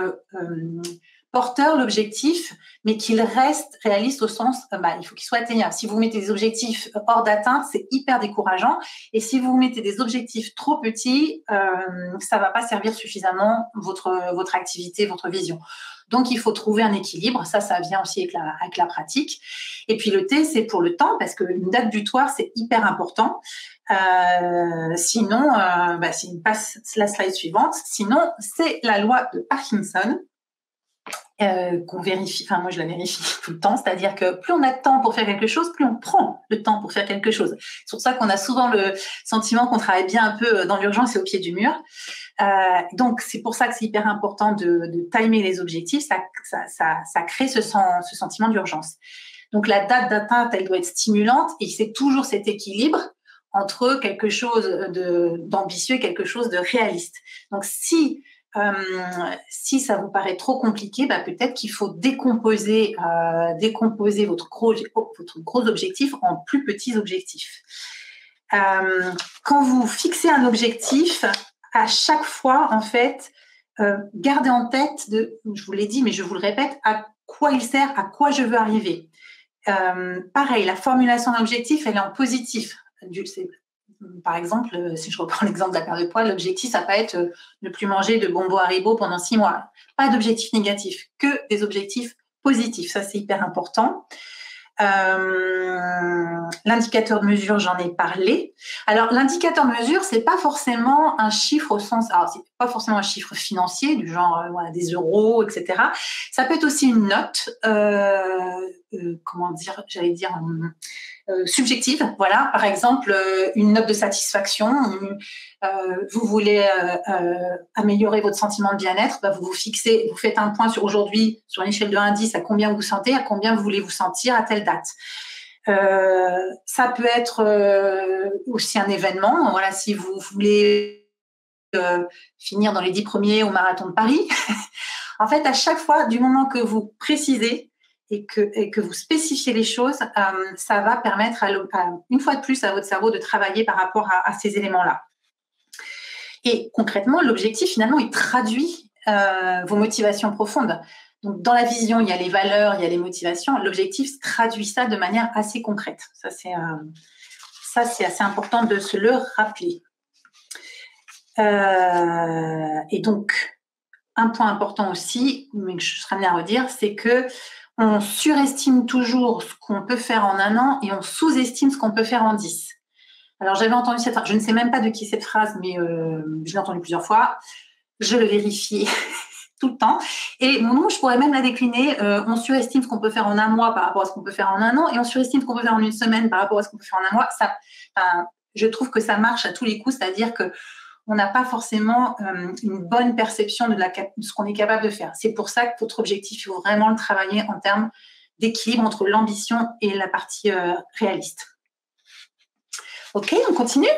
porteur, l'objectif, mais qu'il reste réaliste au sens, il faut qu'il soit atteignable. Si vous mettez des objectifs hors d'atteinte, c'est hyper décourageant. Et si vous mettez des objectifs trop petits, ça ne va pas servir suffisamment votre activité, votre vision. Donc, il faut trouver un équilibre. Ça vient aussi avec la pratique. Et puis, le T, c'est pour le temps, parce qu'une date butoir, c'est hyper important. Sinon, si on passe la slide suivante, sinon, c'est la loi de Parkinson. Qu'on vérifie, enfin moi je la vérifie tout le temps, c'est-à-dire que plus on a de temps pour faire quelque chose, plus on prend le temps pour faire quelque chose. C'est pour ça qu'on a souvent le sentiment qu'on travaille bien un peu dans l'urgence et au pied du mur. Donc c'est pour ça que c'est hyper important de timer les objectifs, ça crée ce sentiment d'urgence. Donc la date d'atteinte, elle doit être stimulante et c'est toujours cet équilibre entre quelque chose d'ambitieux et quelque chose de réaliste. Donc si ça vous paraît trop compliqué, peut-être qu'il faut décomposer votre gros objectif en plus petits objectifs. Quand vous fixez un objectif, à chaque fois, en fait, gardez en tête, je vous l'ai dit, mais je vous le répète, à quoi il sert, à quoi je veux arriver. Pareil, la formulation d'un objectif, elle est en positif. Par exemple, si je reprends l'exemple de la perte de poids, l'objectif, ça va être ne plus manger de bonbons Haribo pendant 6 mois. Pas d'objectif négatif, que des objectifs positifs. Ça, c'est hyper important. L'indicateur de mesure, j'en ai parlé. Alors, l'indicateur de mesure, c'est pas forcément un chiffre au sens... Alors, c'est pas forcément un chiffre financier, du genre des euros, etc. Ça peut être aussi une note, subjective. Voilà, par exemple, une note de satisfaction. Vous voulez améliorer votre sentiment de bien-être, vous faites un point sur aujourd'hui, sur une échelle de 1 à 10, à combien vous vous sentez, à combien vous voulez vous sentir à telle date. Ça peut être aussi un événement. Voilà, si vous voulez finir dans les 10 premiers au marathon de Paris. En fait, à chaque fois, du moment que vous précisez et que vous spécifiez les choses, ça va permettre une fois de plus à votre cerveau de travailler par rapport à ces éléments-là. Et concrètement, l'objectif, finalement, il traduit vos motivations profondes. Donc, dans la vision, il y a les valeurs, il y a les motivations. L'objectif traduit ça de manière assez concrète. Ça, c'est assez important de se le rappeler. Et donc, un point important aussi, mais que je serais amenée à redire, c'est que on surestime toujours ce qu'on peut faire en 1 an et on sous-estime ce qu'on peut faire en 10. Alors, j'avais entendu cette phrase, je ne sais même pas de qui cette phrase, mais je l'ai entendue plusieurs fois. Je le vérifie tout le temps. Et je pourrais même la décliner. On surestime ce qu'on peut faire en 1 mois par rapport à ce qu'on peut faire en 1 an et on surestime ce qu'on peut faire en 1 semaine par rapport à ce qu'on peut faire en 1 mois. Je trouve que ça marche à tous les coups, c'est-à-dire que on n'a pas forcément une bonne perception de ce qu'on est capable de faire. C'est pour ça que votre objectif, il faut vraiment le travailler en termes d'équilibre entre l'ambition et la partie réaliste. Ok, on continue.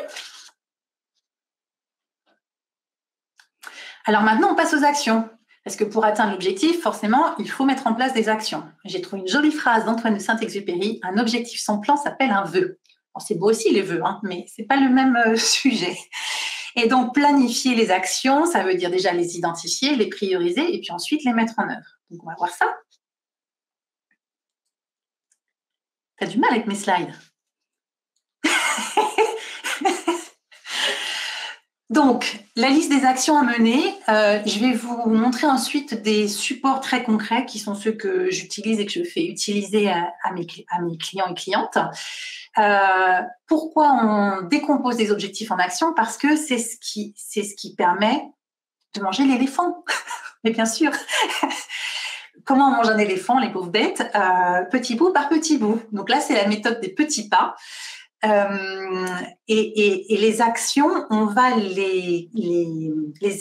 Alors maintenant, on passe aux actions. Parce que pour atteindre l'objectif, forcément, il faut mettre en place des actions. J'ai trouvé une jolie phrase d'Antoine de Saint-Exupéry. Un objectif sans plan s'appelle un vœu. Alors, c'est beau aussi les vœux, mais ce n'est pas le même sujet. Et donc, planifier les actions, ça veut dire déjà les identifier, les prioriser et puis ensuite les mettre en œuvre. Donc, on va voir ça. T'as du mal avec mes slides. Donc, la liste des actions à mener, je vais vous montrer ensuite des supports très concrets qui sont ceux que j'utilise et que je fais utiliser à mes clients et clientes. Pourquoi on décompose des objectifs en actions? Parce que c'est ce qui permet de manger l'éléphant. Mais bien sûr. Comment on mange un éléphant, les pauvres bêtes? Petit bout par petit bout. Donc là, c'est la méthode des petits pas. Et les actions, on va les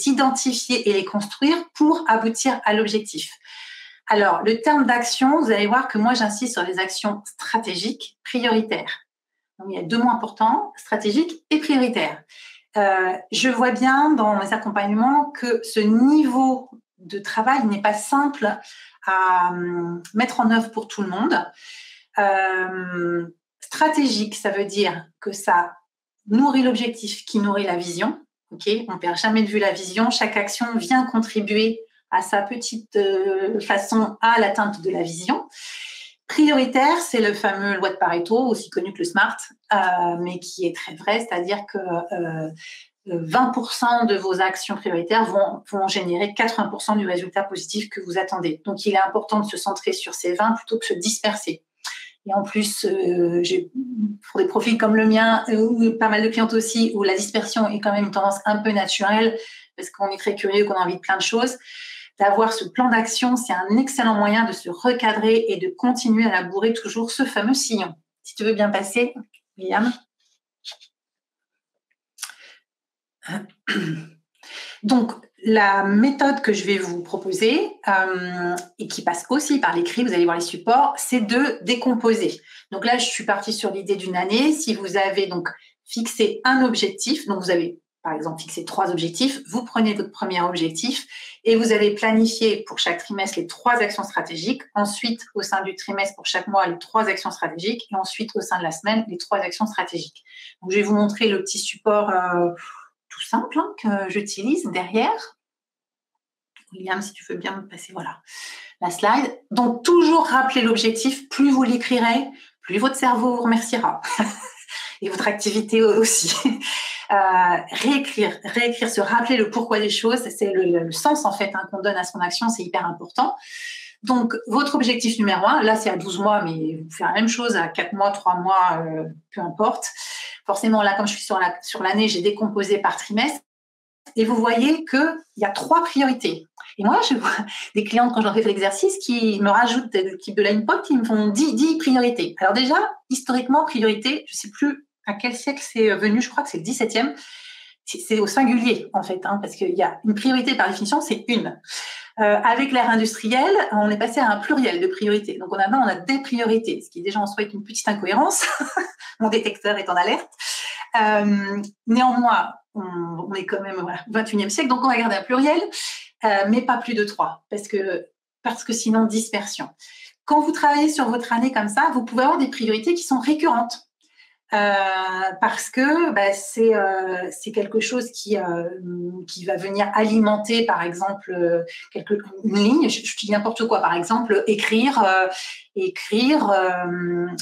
identifier et les construire pour aboutir à l'objectif. Alors, le terme d'action, vous allez voir que moi, j'insiste sur les actions stratégiques prioritaires. Donc, il y a 2 mots importants, stratégique et prioritaire. Je vois bien dans mes accompagnements que ce niveau de travail n'est pas simple à mettre en œuvre pour tout le monde. Stratégique, ça veut dire que ça nourrit l'objectif qui nourrit la vision. Okay, on ne perd jamais de vue la vision. Chaque action vient contribuer à sa petite façon à l'atteinte de la vision. Prioritaire, c'est le fameux loi de Pareto, aussi connu que le SMART, mais qui est très vrai, c'est-à-dire que 20% de vos actions prioritaires vont générer 80% du résultat positif que vous attendez. Donc, il est important de se centrer sur ces 20 plutôt que de se disperser. Et en plus, pour des profils comme le mien, ou pas mal de clientes aussi, où la dispersion est quand même une tendance un peu naturelle, parce qu'on est très curieux, qu'on a envie de plein de choses, d'avoir ce plan d'action, c'est un excellent moyen de se recadrer et de continuer à labourer toujours ce fameux sillon. Si tu veux bien passer, William. Donc, la méthode que je vais vous proposer, et qui passe aussi par l'écrit, vous allez voir les supports, c'est de décomposer. Donc là, je suis partie sur l'idée d'une année. Si vous avez donc fixé un objectif, donc vous avez par exemple fixé 3 objectifs, vous prenez votre premier objectif et vous allez planifier pour chaque trimestre les 3 actions stratégiques, ensuite au sein du trimestre pour chaque mois les 3 actions stratégiques et ensuite au sein de la semaine les 3 actions stratégiques. Donc, je vais vous montrer le petit support tout simple que j'utilise derrière. William, si tu veux bien me passer, voilà, la slide. Donc, toujours rappeler l'objectif. Plus vous l'écrirez, plus votre cerveau vous remerciera. Et votre activité aussi. Réécrire, se rappeler le pourquoi des choses, c'est le sens en fait qu'on donne à son action, c'est hyper important. Donc, votre objectif numéro 1, là c'est à 12 mois, mais vous faites la même chose à 4 mois, 3 mois, peu importe. Forcément, là, comme je suis sur l'année, j'ai décomposé par trimestre. Et vous voyez qu'il y a 3 priorités. Et moi, je vois des clientes, quand j'en fais l'exercice, qui me rajoutent qui de line pot, qui me font 10 priorités. Alors déjà, historiquement, priorité, je ne sais plus à quel siècle c'est venu, je crois que c'est le 17e. C'est au singulier, en fait, parce qu'il y a une priorité par définition, c'est une. Avec l'ère industrielle, on est passé à un pluriel de priorités. Donc, on a des priorités, ce qui est déjà en soi une petite incohérence. Mon détecteur est en alerte. Néanmoins, on est quand même au 21e siècle, donc on va garder un pluriel, mais pas plus de 3, parce que sinon, dispersion. Quand vous travaillez sur votre année comme ça, vous pouvez avoir des priorités qui sont récurrentes. Parce que c'est quelque chose qui va venir alimenter, par exemple, une ligne. Je dis n'importe quoi. Par exemple, écrire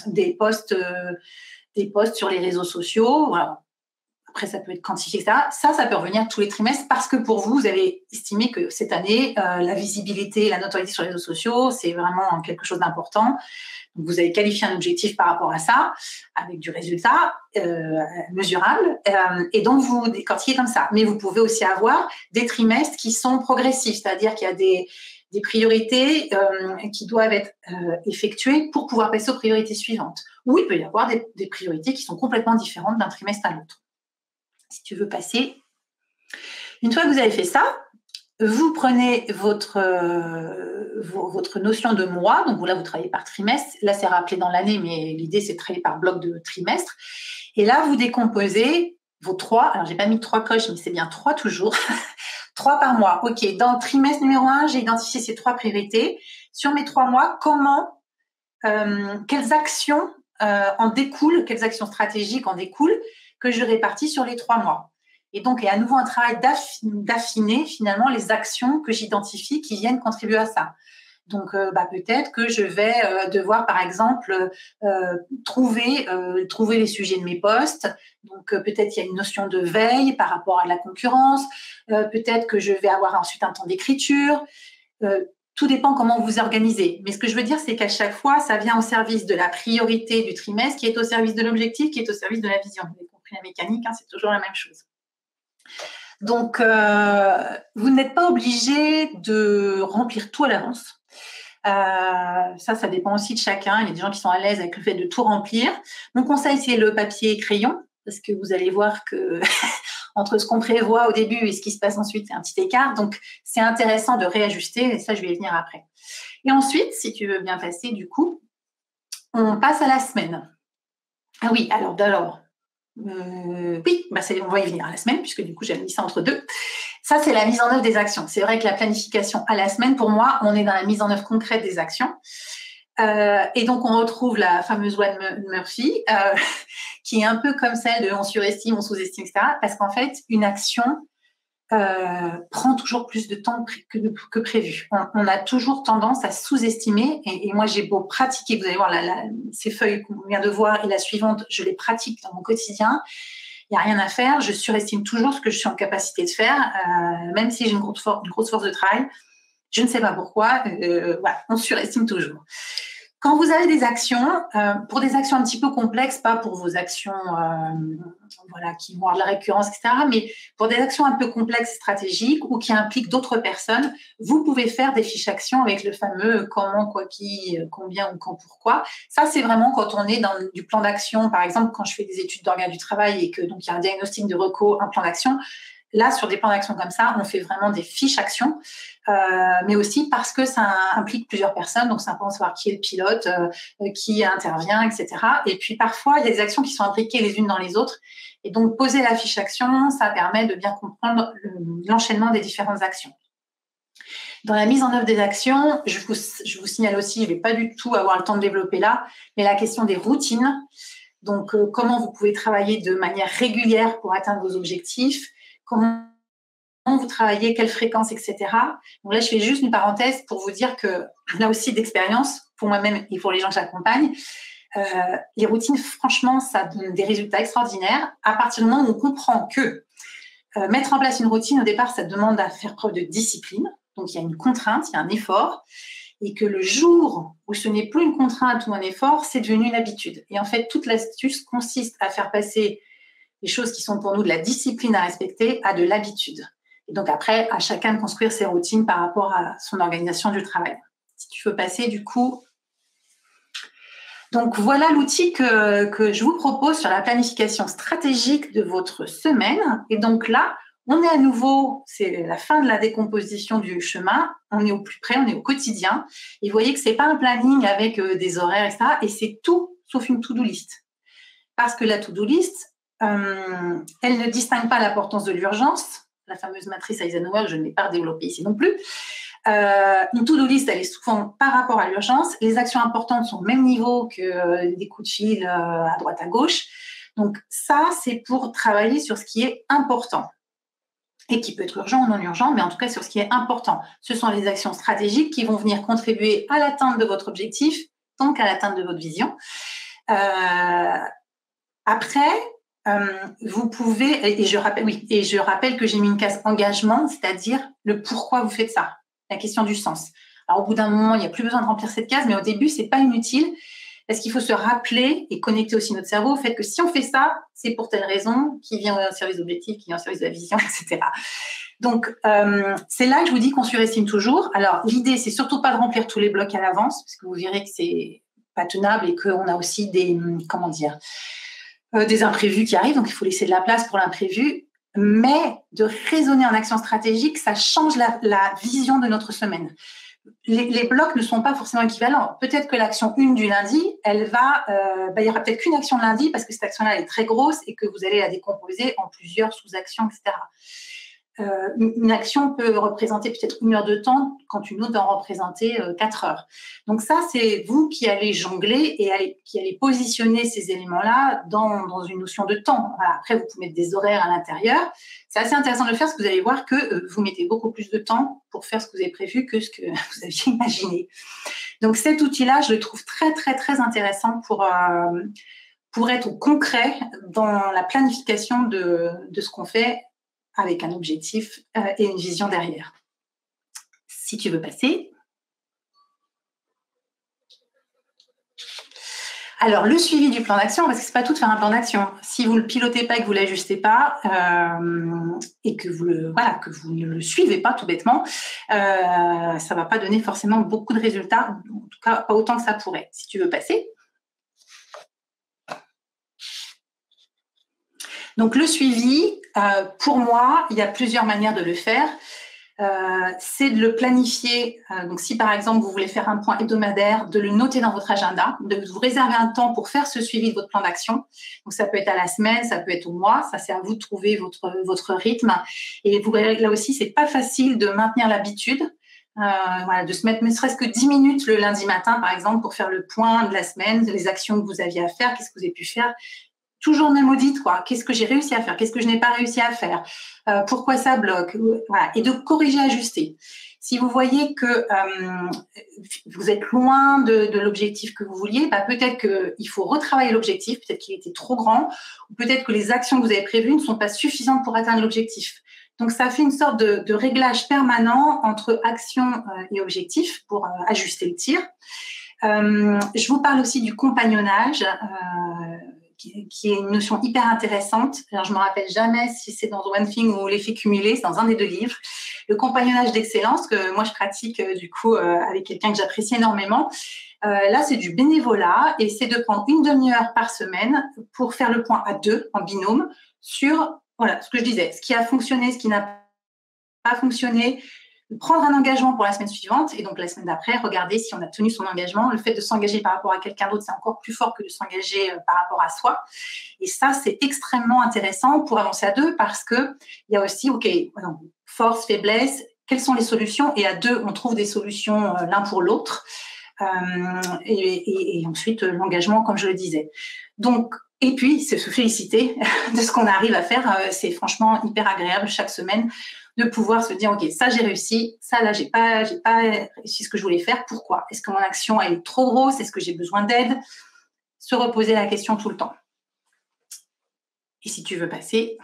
des posts sur les réseaux sociaux. Voilà. Après, ça peut être quantifié, etc. Ça peut revenir tous les trimestres parce que pour vous, vous avez estimé que cette année, la visibilité, la notoriété sur les réseaux sociaux, c'est vraiment quelque chose d'important. Donc, vous avez qualifié un objectif par rapport à ça, avec du résultat mesurable, et donc vous décortiquez comme ça. Mais vous pouvez aussi avoir des trimestres qui sont progressifs, c'est-à-dire qu'il y a des priorités qui doivent être effectuées pour pouvoir passer aux priorités suivantes. Ou il peut y avoir des priorités qui sont complètement différentes d'un trimestre à l'autre. Si tu veux passer. Une fois que vous avez fait ça, vous prenez votre notion de mois, donc là vous travaillez par trimestre, là c'est rappelé dans l'année, mais l'idée c'est de travailler par bloc de trimestre, et là vous décomposez vos 3, alors j'ai pas mis 3 coches, mais c'est bien 3 toujours, 3 par mois. Ok, dans le trimestre numéro 1, j'ai identifié ces 3 priorités. Sur mes 3 mois, quelles actions en découlent, quelles actions stratégiques en découlent que je répartis sur les 3 mois. Et donc, il y a à nouveau un travail d'affiner finalement les actions que j'identifie qui viennent contribuer à ça. Donc, peut-être que je vais devoir, par exemple, trouver les sujets de mes posts. Donc, peut-être qu'il y a une notion de veille par rapport à la concurrence. Peut-être que je vais avoir ensuite un temps d'écriture. Tout dépend comment vous vous organisez. Mais ce que je veux dire, c'est qu'à chaque fois, ça vient au service de la priorité du trimestre, qui est au service de l'objectif, qui est au service de la vision. Vous avez compris la mécanique, c'est toujours la même chose. Donc, vous n'êtes pas obligé de remplir tout à l'avance. Ça dépend aussi de chacun. Il y a des gens qui sont à l'aise avec le fait de tout remplir. Mon conseil, c'est le papier et crayon, parce que vous allez voir que entre ce qu'on prévoit au début et ce qui se passe ensuite, c'est un petit écart. Donc, c'est intéressant de réajuster, et ça, je vais y venir après. Et ensuite, si tu veux bien passer, du coup, on passe à la semaine. Ah oui, alors, oui, on va y venir à la semaine, puisque du coup, j'ai mis ça entre deux. Ça, c'est la mise en œuvre des actions. C'est vrai que la planification à la semaine, pour moi, on est dans la mise en œuvre concrète des actions. Et donc, on retrouve la fameuse loi de Murphy, qui est un peu comme celle de on surestime, on sous-estime, etc. Parce qu'en fait, une action prend toujours plus de temps que prévu. On a toujours tendance à sous-estimer, et moi j'ai beau pratiquer, vous allez voir ces feuilles qu'on vient de voir et la suivante, je les pratique dans mon quotidien, il n'y a rien à faire, je surestime toujours ce que je suis en capacité de faire, même si j'ai une grosse force de travail, je ne sais pas pourquoi, voilà, on surestime toujours. Quand vous avez des actions, pour des actions un petit peu complexes, pas pour vos actions voilà, qui vont avoir de la récurrence, etc., mais pour des actions un peu complexes, stratégiques ou qui impliquent d'autres personnes, vous pouvez faire des fiches actions avec le fameux comment, quoi, qui, combien ou quand, pourquoi. Ça, c'est vraiment quand on est dans du plan d'action. Par exemple, quand je fais des études d'organes du travail et que donc il y a un diagnostic de reco, un plan d'action. Là, sur des plans d'action comme ça, on fait vraiment des fiches actions, mais aussi parce que ça implique plusieurs personnes, donc c'est important de savoir qui est le pilote, qui intervient, etc. Et puis parfois, il y a des actions qui sont imbriquées les unes dans les autres. Et donc, poser la fiche action, ça permet de bien comprendre l'enchaînement des différentes actions. Dans la mise en œuvre des actions, je vous signale aussi, je ne vais pas du tout avoir le temps de développer là, mais la question des routines. Donc, comment vous pouvez travailler de manière régulière pour atteindre vos objectifs, comment vous travaillez, quelle fréquence, etc. Donc là, je fais juste une parenthèse pour vous dire que, là aussi d'expérience, pour moi-même et pour les gens que j'accompagne, les routines, franchement, ça donne des résultats extraordinaires à partir du moment où on comprend que mettre en place une routine, au départ, ça demande à faire preuve de discipline. Donc, il y a une contrainte, il y a un effort. Et que le jour où ce n'est plus une contrainte ou un effort, c'est devenu une habitude. Et en fait, toute l'astuce consiste à faire passer les choses qui sont pour nous de la discipline à respecter à de l'habitude. Et donc après, à chacun de construire ses routines par rapport à son organisation du travail. Si tu veux passer, du coup. Donc voilà l'outil que je vous propose sur la planification stratégique de votre semaine. Et donc là, on est à nouveau, c'est la fin de la décomposition du chemin. On est au plus près, on est au quotidien. Et vous voyez que c'est pas un planning avec des horaires, etc. Et c'est tout sauf une to-do list. Parce que la to-do list, elle ne distingue pas l'importance de l'urgence, la fameuse matrice Eisenhower, je ne l'ai pas développée ici non plus. Une to-do list, elle est souvent par rapport à l'urgence. Les actions importantes sont au même niveau que des coups de fil à droite à gauche. Donc ça, c'est pour travailler sur ce qui est important et qui peut être urgent ou non urgent, mais en tout cas sur ce qui est important. Ce sont les actions stratégiques qui vont venir contribuer à l'atteinte de votre objectif, donc à l'atteinte de votre vision. Après, vous pouvez, et je rappelle que j'ai mis une case engagement, c'est-à-dire le pourquoi vous faites ça, la question du sens. Alors, au bout d'un moment, il n'y a plus besoin de remplir cette case, mais au début, ce n'est pas inutile, parce qu'il faut se rappeler et connecter aussi notre cerveau au fait que si on fait ça, c'est pour telle raison, qui vient au service de l'objectif, qui vient au service de la vision, etc. Donc, c'est là que je vous dis qu'on surestime toujours. Alors, l'idée, c'est surtout pas de remplir tous les blocs à l'avance, parce que vous verrez que c'est pas tenable et qu'on a aussi des imprévus qui arrivent, donc il faut laisser de la place pour l'imprévu, mais de raisonner en action stratégique, ça change la vision de notre semaine. Les blocs ne sont pas forcément équivalents. Peut-être que l'action 1 du lundi, il y aura peut-être qu'une action de lundi parce que cette action-là est très grosse et que vous allez la décomposer en plusieurs sous-actions, etc. Une action peut représenter peut-être 1 heure de temps quand une autre va en représenter 4 heures. Donc ça, c'est vous qui allez jongler et qui allez positionner ces éléments-là dans une notion de temps. Voilà. Après, vous pouvez mettre des horaires à l'intérieur. C'est assez intéressant de le faire parce que vous allez voir que vous mettez beaucoup plus de temps pour faire ce que vous avez prévu que ce que vous aviez imaginé. Donc cet outil-là, je le trouve très, très, très intéressant pour être au concret dans la planification de ce qu'on fait avec un objectif et une vision derrière. Si tu veux passer. Alors, le suivi du plan d'action, parce que c'est pas tout de faire un plan d'action. Si vous le pilotez pas et que vous l'ajustez pas, et que vous ne le suivez pas tout bêtement, ça va pas donner forcément beaucoup de résultats, en tout cas pas autant que ça pourrait. Si tu veux passer. Donc, le suivi, pour moi, il y a plusieurs manières de le faire. C'est de le planifier. Donc, si par exemple, vous voulez faire un point hebdomadaire, de le noter dans votre agenda, de vous réserver un temps pour faire ce suivi de votre plan d'action. Donc, ça peut être à la semaine, ça peut être au mois. Ça, c'est à vous de trouver votre rythme. Et vous verrez, là aussi, c'est pas facile de maintenir l'habitude. De se mettre ne serait-ce que 10 minutes le lundi matin, par exemple, pour faire le point de la semaine, les actions que vous aviez à faire, qu'est-ce que vous avez pu faire. toujours le même audit, quoi. Qu'est-ce que j'ai réussi à faire? Qu'est-ce que je n'ai pas réussi à faire? Pourquoi ça bloque? Voilà. Et de corriger, ajuster. Si vous voyez que vous êtes loin de l'objectif que vous vouliez, peut-être qu'il faut retravailler l'objectif, peut-être qu'il était trop grand, ou peut-être que les actions que vous avez prévues ne sont pas suffisantes pour atteindre l'objectif. Donc, ça fait une sorte de réglage permanent entre action et objectif pour ajuster le tir. Je vous parle aussi du compagnonnage, qui est une notion hyper intéressante. Alors, je ne me rappelle jamais si c'est dans One Thing ou l'effet cumulé, c'est dans un des deux livres. Le compagnonnage d'excellence, que moi je pratique du coup avec quelqu'un que j'apprécie énormément. Là, c'est du bénévolat et c'est de prendre une demi-heure par semaine pour faire le point à deux, en binôme, sur voilà, ce que je disais, ce qui a fonctionné, ce qui n'a pas fonctionné, prendre un engagement pour la semaine suivante et donc la semaine d'après, regarder si on a tenu son engagement. Le fait de s'engager par rapport à quelqu'un d'autre, c'est encore plus fort que de s'engager par rapport à soi. Et ça, c'est extrêmement intéressant pour avancer à deux parce qu'il y a aussi, OK, force, faiblesse, quelles sont les solutions? Et à deux, on trouve des solutions l'un pour l'autre. Et ensuite, l'engagement, comme je le disais. Donc, et puis, c'est se féliciter de ce qu'on arrive à faire. C'est franchement hyper agréable chaque semaine de pouvoir se dire, OK, ça, j'ai réussi. Ça, là, j'ai pas réussi ce que je voulais faire. Pourquoi? Est-ce que mon action, elle est trop grosse? Est-ce que j'ai besoin d'aide? Se reposer la question tout le temps. Et si tu veux passer.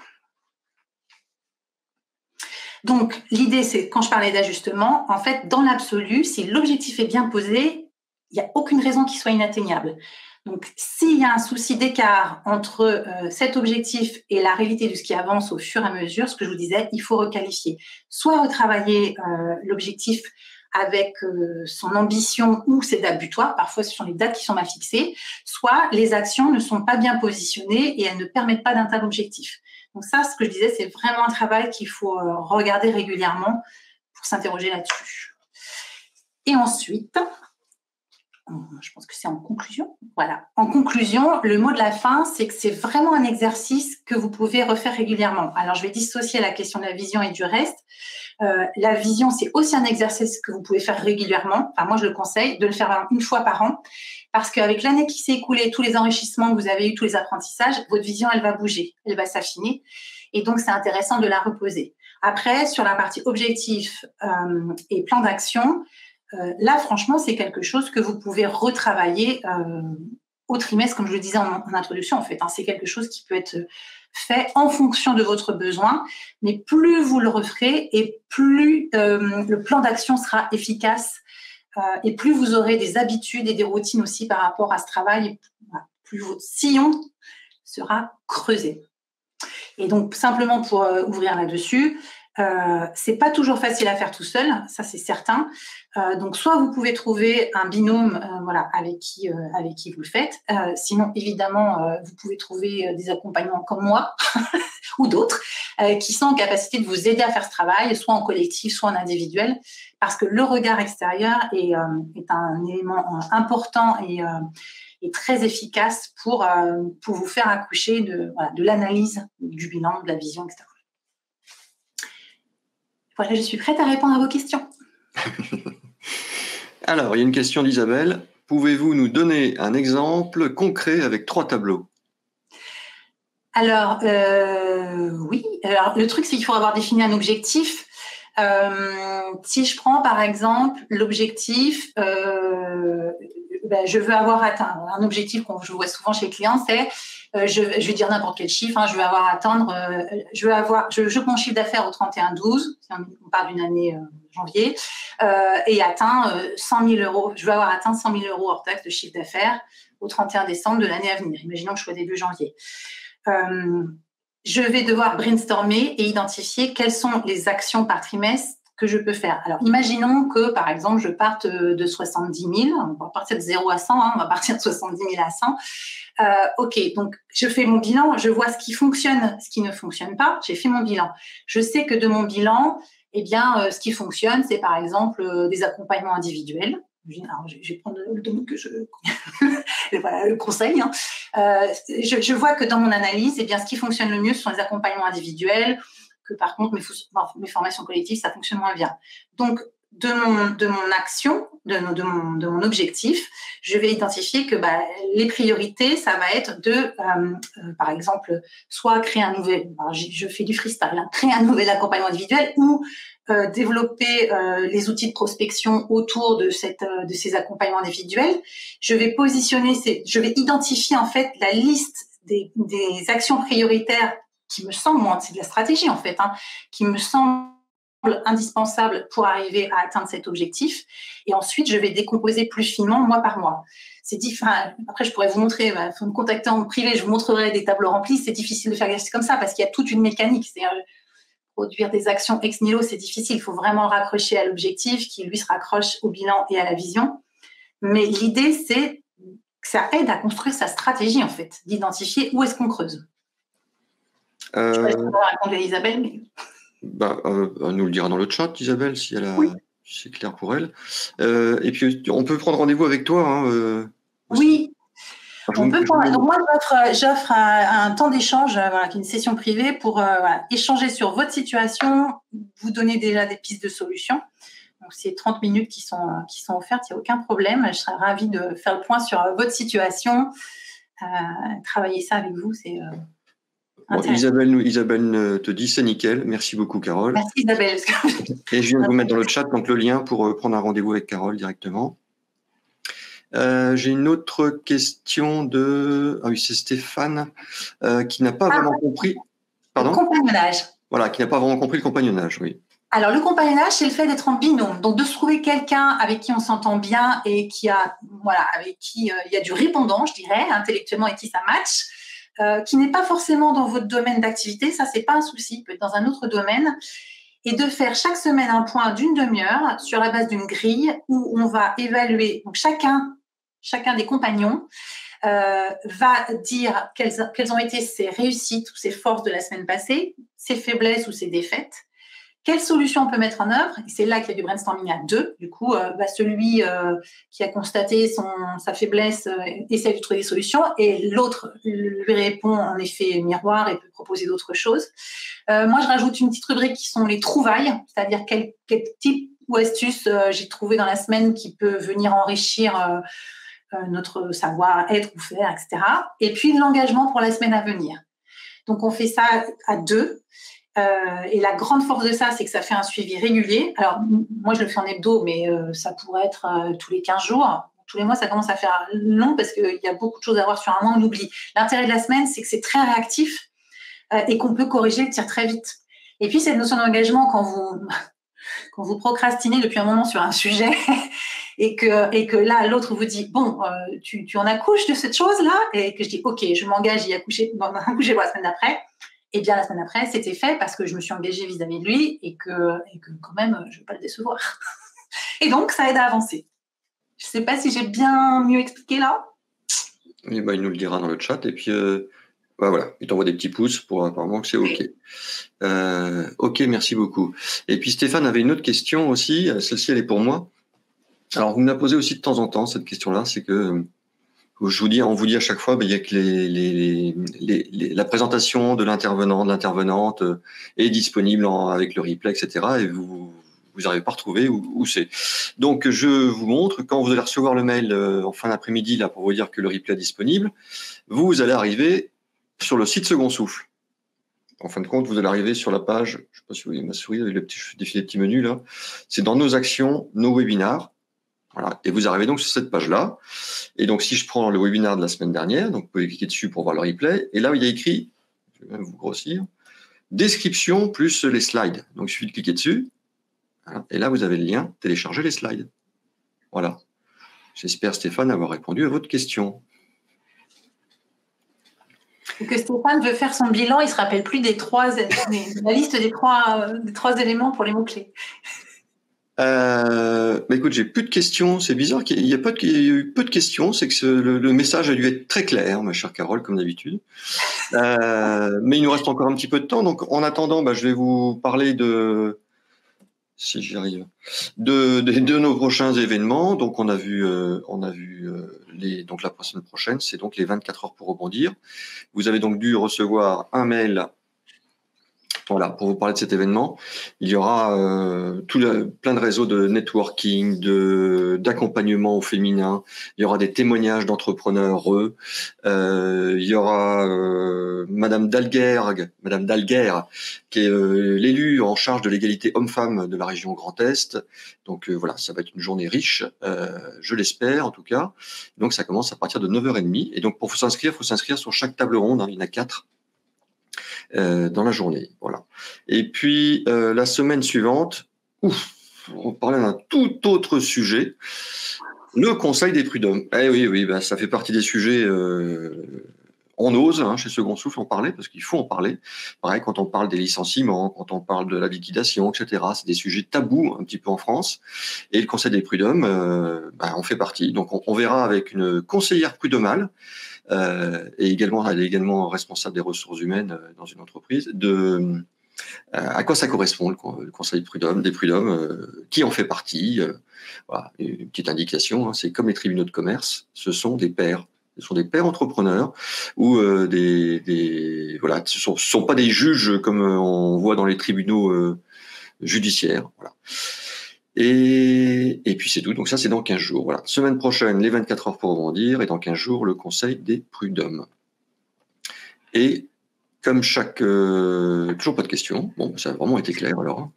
Donc, l'idée, c'est, quand je parlais d'ajustement, en fait, dans l'absolu, si l'objectif est bien posé, il n'y a aucune raison qu'il soit inatteignable. Donc, s'il y a un souci d'écart entre cet objectif et la réalité de ce qui avance au fur et à mesure, ce que je vous disais, il faut requalifier. Soit retravailler l'objectif avec son ambition ou ses dates butoirs, parfois ce sont les dates qui sont mal fixées, soit les actions ne sont pas bien positionnées et elles ne permettent pas d'atteindre l'objectif. Donc ça, ce que je disais, c'est vraiment un travail qu'il faut regarder régulièrement pour s'interroger là-dessus. Et ensuite, je pense que c'est en conclusion. Voilà. En conclusion, le mot de la fin, c'est que c'est vraiment un exercice que vous pouvez refaire régulièrement. Alors, je vais dissocier la question de la vision et du reste. La vision, c'est aussi un exercice que vous pouvez faire régulièrement. Enfin, moi, je le conseille de le faire une fois par an parce qu'avec l'année qui s'est écoulée, tous les enrichissements que vous avez eus, tous les apprentissages, votre vision, elle va bouger, elle va s'affiner. Et donc, c'est intéressant de la reposer. Après, sur la partie objectif et plan d'action, là, franchement, c'est quelque chose que vous pouvez retravailler au trimestre, comme je le disais en introduction, en fait. C'est quelque chose qui peut être fait en fonction de votre besoin, mais plus vous le referez et plus le plan d'action sera efficace et plus vous aurez des habitudes et des routines aussi par rapport à ce travail, plus votre sillon sera creusé. Et donc, simplement pour ouvrir là-dessus, c'est pas toujours facile à faire tout seul, ça c'est certain. Donc, soit vous pouvez trouver un binôme, avec qui vous le faites. Sinon, évidemment, vous pouvez trouver des accompagnements comme moi ou d'autres qui sont en capacité de vous aider à faire ce travail, soit en collectif, soit en individuel, parce que le regard extérieur est un élément important et très efficace pour vous faire accoucher de l'analyse du bilan, de la vision, etc. Voilà, je suis prête à répondre à vos questions. Alors, il y a une question d'Isabelle. Pouvez-vous nous donner un exemple concret avec 3 tableaux? Alors, oui. Alors, le truc, c'est qu'il faut avoir défini un objectif. Si je prends, par exemple, l'objectif, je veux avoir atteint un objectif que je vois souvent chez les clients, c'est je vais dire n'importe quel chiffre, je veux je mon chiffre d'affaires au 31/12, on parle d'une année janvier, et atteint 100 000 euros. Je veux avoir atteint 100 000 euros hors taxe de chiffre d'affaires au 31 décembre de l'année à venir. Imaginons que je sois début janvier. Je vais devoir brainstormer et identifier quelles sont les actions par trimestre que je peux faire. Alors, imaginons que, par exemple, je parte de 70 000. On va partir de 0 à 100. On va partir de 70 000 à 100. OK, donc je fais mon bilan. Je vois ce qui fonctionne, ce qui ne fonctionne pas. J'ai fait mon bilan. Je sais que de mon bilan, ce qui fonctionne, c'est par exemple des accompagnements individuels. Alors, je vais prendre le domaine que je... voilà, le conseil. Je vois que dans mon analyse, ce qui fonctionne le mieux, ce sont les accompagnements individuels, que par contre, mes formations collectives, ça fonctionne moins bien. Donc, de mon action, de mon objectif, je vais identifier que les priorités, ça va être par exemple, soit créer un nouvel, je fais du freestyle, hein, créer un nouvel accompagnement individuel ou développer les outils de prospection autour de ces accompagnements individuels. Je vais identifier en fait la liste des actions prioritaires qui me semblent, moi, c'est de la stratégie en fait, hein, qui me semblent indispensable pour arriver à atteindre cet objectif. Et ensuite, je vais décomposer plus finement mois par mois. C'est après, je pourrais vous montrer, il faut me contacter en privé, je vous montrerai des tableaux remplis. C'est difficile de faire comme ça parce qu'il y a toute une mécanique. C'est produire des actions ex nihilo, c'est difficile. Il faut vraiment raccrocher à l'objectif qui, lui, se raccroche au bilan et à la vision. Mais l'idée, c'est que ça aide à construire sa stratégie, en fait, d'identifier où est-ce qu'on creuse. Je ne sais pas si on va répondre à Isabelle, mais... elle nous le dira dans le chat, Isabelle, si c'est clair pour elle. Et puis, on peut prendre rendez-vous avec toi. Hein, oui. On peut prendre, moi, j'offre un temps d'échange, qui est une session privée pour échanger sur votre situation, vous donner déjà des pistes de solutions. Donc, c'est 30 minutes qui sont offertes, il n'y a aucun problème. Je serais ravie de faire le point sur votre situation, travailler ça avec vous, c'est... Isabelle te dit c'est nickel. Merci beaucoup, Carole. Merci, Isabelle. Et je viens de vous mettre dans le chat donc, le lien pour prendre un rendez-vous avec Carole directement. J'ai une autre question de... Ah oui, c'est Stéphane qui n'a pas vraiment compris... Pardon ? Le compagnonnage. Voilà, qui n'a pas vraiment compris le compagnonnage, oui. Alors, le compagnonnage, c'est le fait d'être en binôme. Donc, de se trouver quelqu'un avec qui on s'entend bien et avec qui il y a du répondant, je dirais, intellectuellement, et qui ça match. Qui n'est pas forcément dans votre domaine d'activité, ça, c'est pas un souci, peut être dans un autre domaine, et de faire chaque semaine un point d'une demi-heure sur la base d'une grille où on va évaluer, donc chacun des compagnons va dire quelles ont été ses réussites ou ses forces de la semaine passée, ses faiblesses ou ses défaites, quelles solutions on peut mettre en œuvre. Et c'est là qu'il y a du brainstorming à deux. Du coup, celui qui a constaté sa faiblesse essaie de trouver des solutions et l'autre lui répond en effet miroir et peut proposer d'autres choses. Moi, je rajoute une petite rubrique qui sont les trouvailles, c'est-à-dire quel type ou astuce j'ai trouvé dans la semaine qui peut venir enrichir notre savoir-être ou faire, etc. Et puis, l'engagement pour la semaine à venir. Donc, on fait ça à deux. Et la grande force de ça, c'est que ça fait un suivi régulier. Alors, moi, je le fais en hebdo, mais ça pourrait être tous les 15 jours. Tous les mois, ça commence à faire long parce qu'il y a beaucoup de choses à voir sur un mois, on oublie. L'intérêt de la semaine, c'est que c'est très réactif et qu'on peut corriger le tir très vite. Et puis, cette notion d'engagement, quand vous procrastinez depuis un moment sur un sujet et que là, l'autre vous dit, bon, tu en accouches de cette chose-là, et que je dis, OK, je m'engage à y accoucher pour la semaine d'après. Et bien, la semaine après, c'était fait parce que je me suis engagée vis-à-vis de lui et que quand même, je ne vais pas le décevoir. Et donc, ça aide à avancer. Je ne sais pas si j'ai bien mieux expliqué là. Et il nous le dira dans le chat. Et puis, voilà, il t'envoie des petits pouces pour apparemment que c'est OK. OK, merci beaucoup. Et puis, Stéphane avait une autre question aussi. Celle-ci, elle est pour moi. Alors, vous me la posez aussi de temps en temps, cette question-là. C'est que... on vous dit à chaque fois, il y a que la présentation de l'intervenant, de l'intervenante est disponible avec le replay, etc. Et vous n'arrivez pas à retrouver où c'est. Donc, je vous montre, quand vous allez recevoir le mail en fin d'après-midi là pour vous dire que le replay est disponible, vous allez arriver sur le site Second Souffle. En fin de compte, vous allez arriver sur la page, je ne sais pas si vous voyez ma souris avec le petit défilé de petits menus là, c'est dans nos actions, nos webinars. Voilà. Et vous arrivez donc sur cette page-là. Et donc, si je prends le webinaire de la semaine dernière, donc vous pouvez cliquer dessus pour voir le replay. Et là, il y a écrit, je vais même vous grossir, description plus les slides. Donc, il suffit de cliquer dessus. Voilà. Et là, vous avez le lien, télécharger les slides. Voilà. J'espère, Stéphane, avoir répondu à votre question. Et que Stéphane veut faire son bilan, il ne se rappelle plus la liste des trois éléments pour les mots-clés. Écoute, j'ai plus de questions. C'est bizarre qu'il y ait eu peu de questions. C'est que le message a dû être très clair, ma chère Carole, comme d'habitude. Mais il nous reste encore un petit peu de temps. Donc, en attendant, je vais vous parler si j'y arrive, de nos prochains événements. Donc, on a vu donc la semaine prochaine, c'est donc les 24 heures pour rebondir. Vous avez donc dû recevoir un mail Voilà, pour vous parler de cet événement, il y aura plein de réseaux de networking, d'accompagnement au féminin. Il y aura des témoignages d'entrepreneurs il y aura Madame Dalguer, qui est l'élue en charge de l'égalité homme-femme de la région Grand Est. Donc voilà, ça va être une journée riche, je l'espère en tout cas. Donc ça commence à partir de 9h30. Et donc pour s'inscrire, il faut s'inscrire sur chaque table ronde, hein, il y en a 4. Dans la journée, voilà. Et puis la semaine suivante, on parlait d'un tout autre sujet, le Conseil des prud'hommes. Eh oui, bah, ça fait partie des sujets. On ose, hein, chez Second Souffle, en parler parce qu'il faut en parler. Pareil, quand on parle des licenciements, quand on parle de la liquidation, etc. C'est des sujets tabous un petit peu en France. Et le Conseil des prud'hommes, on fait partie. Donc on verra avec une conseillère prud'homale. Et également, elle est également responsable des ressources humaines dans une entreprise, à quoi ça correspond le conseil des prud'hommes, qui en fait partie. Voilà, une petite indication, hein, c'est comme les tribunaux de commerce, ce sont des pairs. Ce sont des pairs entrepreneurs ou voilà, ce sont pas des juges comme on voit dans les tribunaux judiciaires. Voilà. Et puis c'est tout. Donc ça, c'est dans 15 jours. Voilà. Semaine prochaine, les 24 heures pour rebondir. Et dans 15 jours, le conseil des prud'hommes. Et comme toujours pas de questions. Bon, ça a vraiment été clair alors. Hein.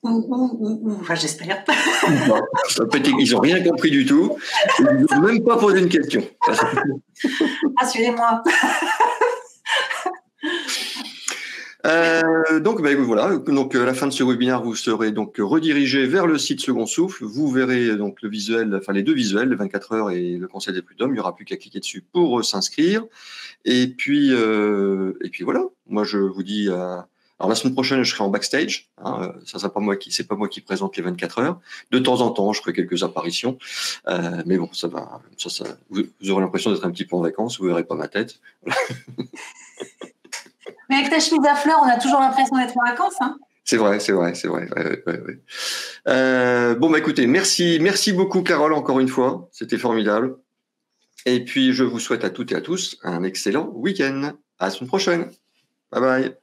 Enfin, j'espère. Ils n'ont rien compris du tout. Ils n'ont même pas posé une question. Assurez-moi. Donc voilà. Donc à la fin de ce webinaire, vous serez donc redirigé vers le site Second Souffle. Vous verrez donc le visuel, enfin les deux visuels, le 24 heures et le Conseil des prud'hommes. Il n'y aura plus qu'à cliquer dessus pour s'inscrire. Et puis voilà. Moi je vous dis. Alors la semaine prochaine, je serai en backstage. Hein, ça sera pas moi c'est pas moi qui présente les 24 heures. De temps en temps, je ferai quelques apparitions. Mais bon, ça va. Vous aurez l'impression d'être un petit peu en vacances. Vous verrez pas ma tête. Mais avec ta chemise à fleurs, on a toujours l'impression d'être en vacances. Hein. C'est vrai. Ouais. Écoutez, merci beaucoup Carole encore une fois. C'était formidable. Et puis je vous souhaite à toutes et à tous un excellent week-end. À la semaine prochaine. Bye bye.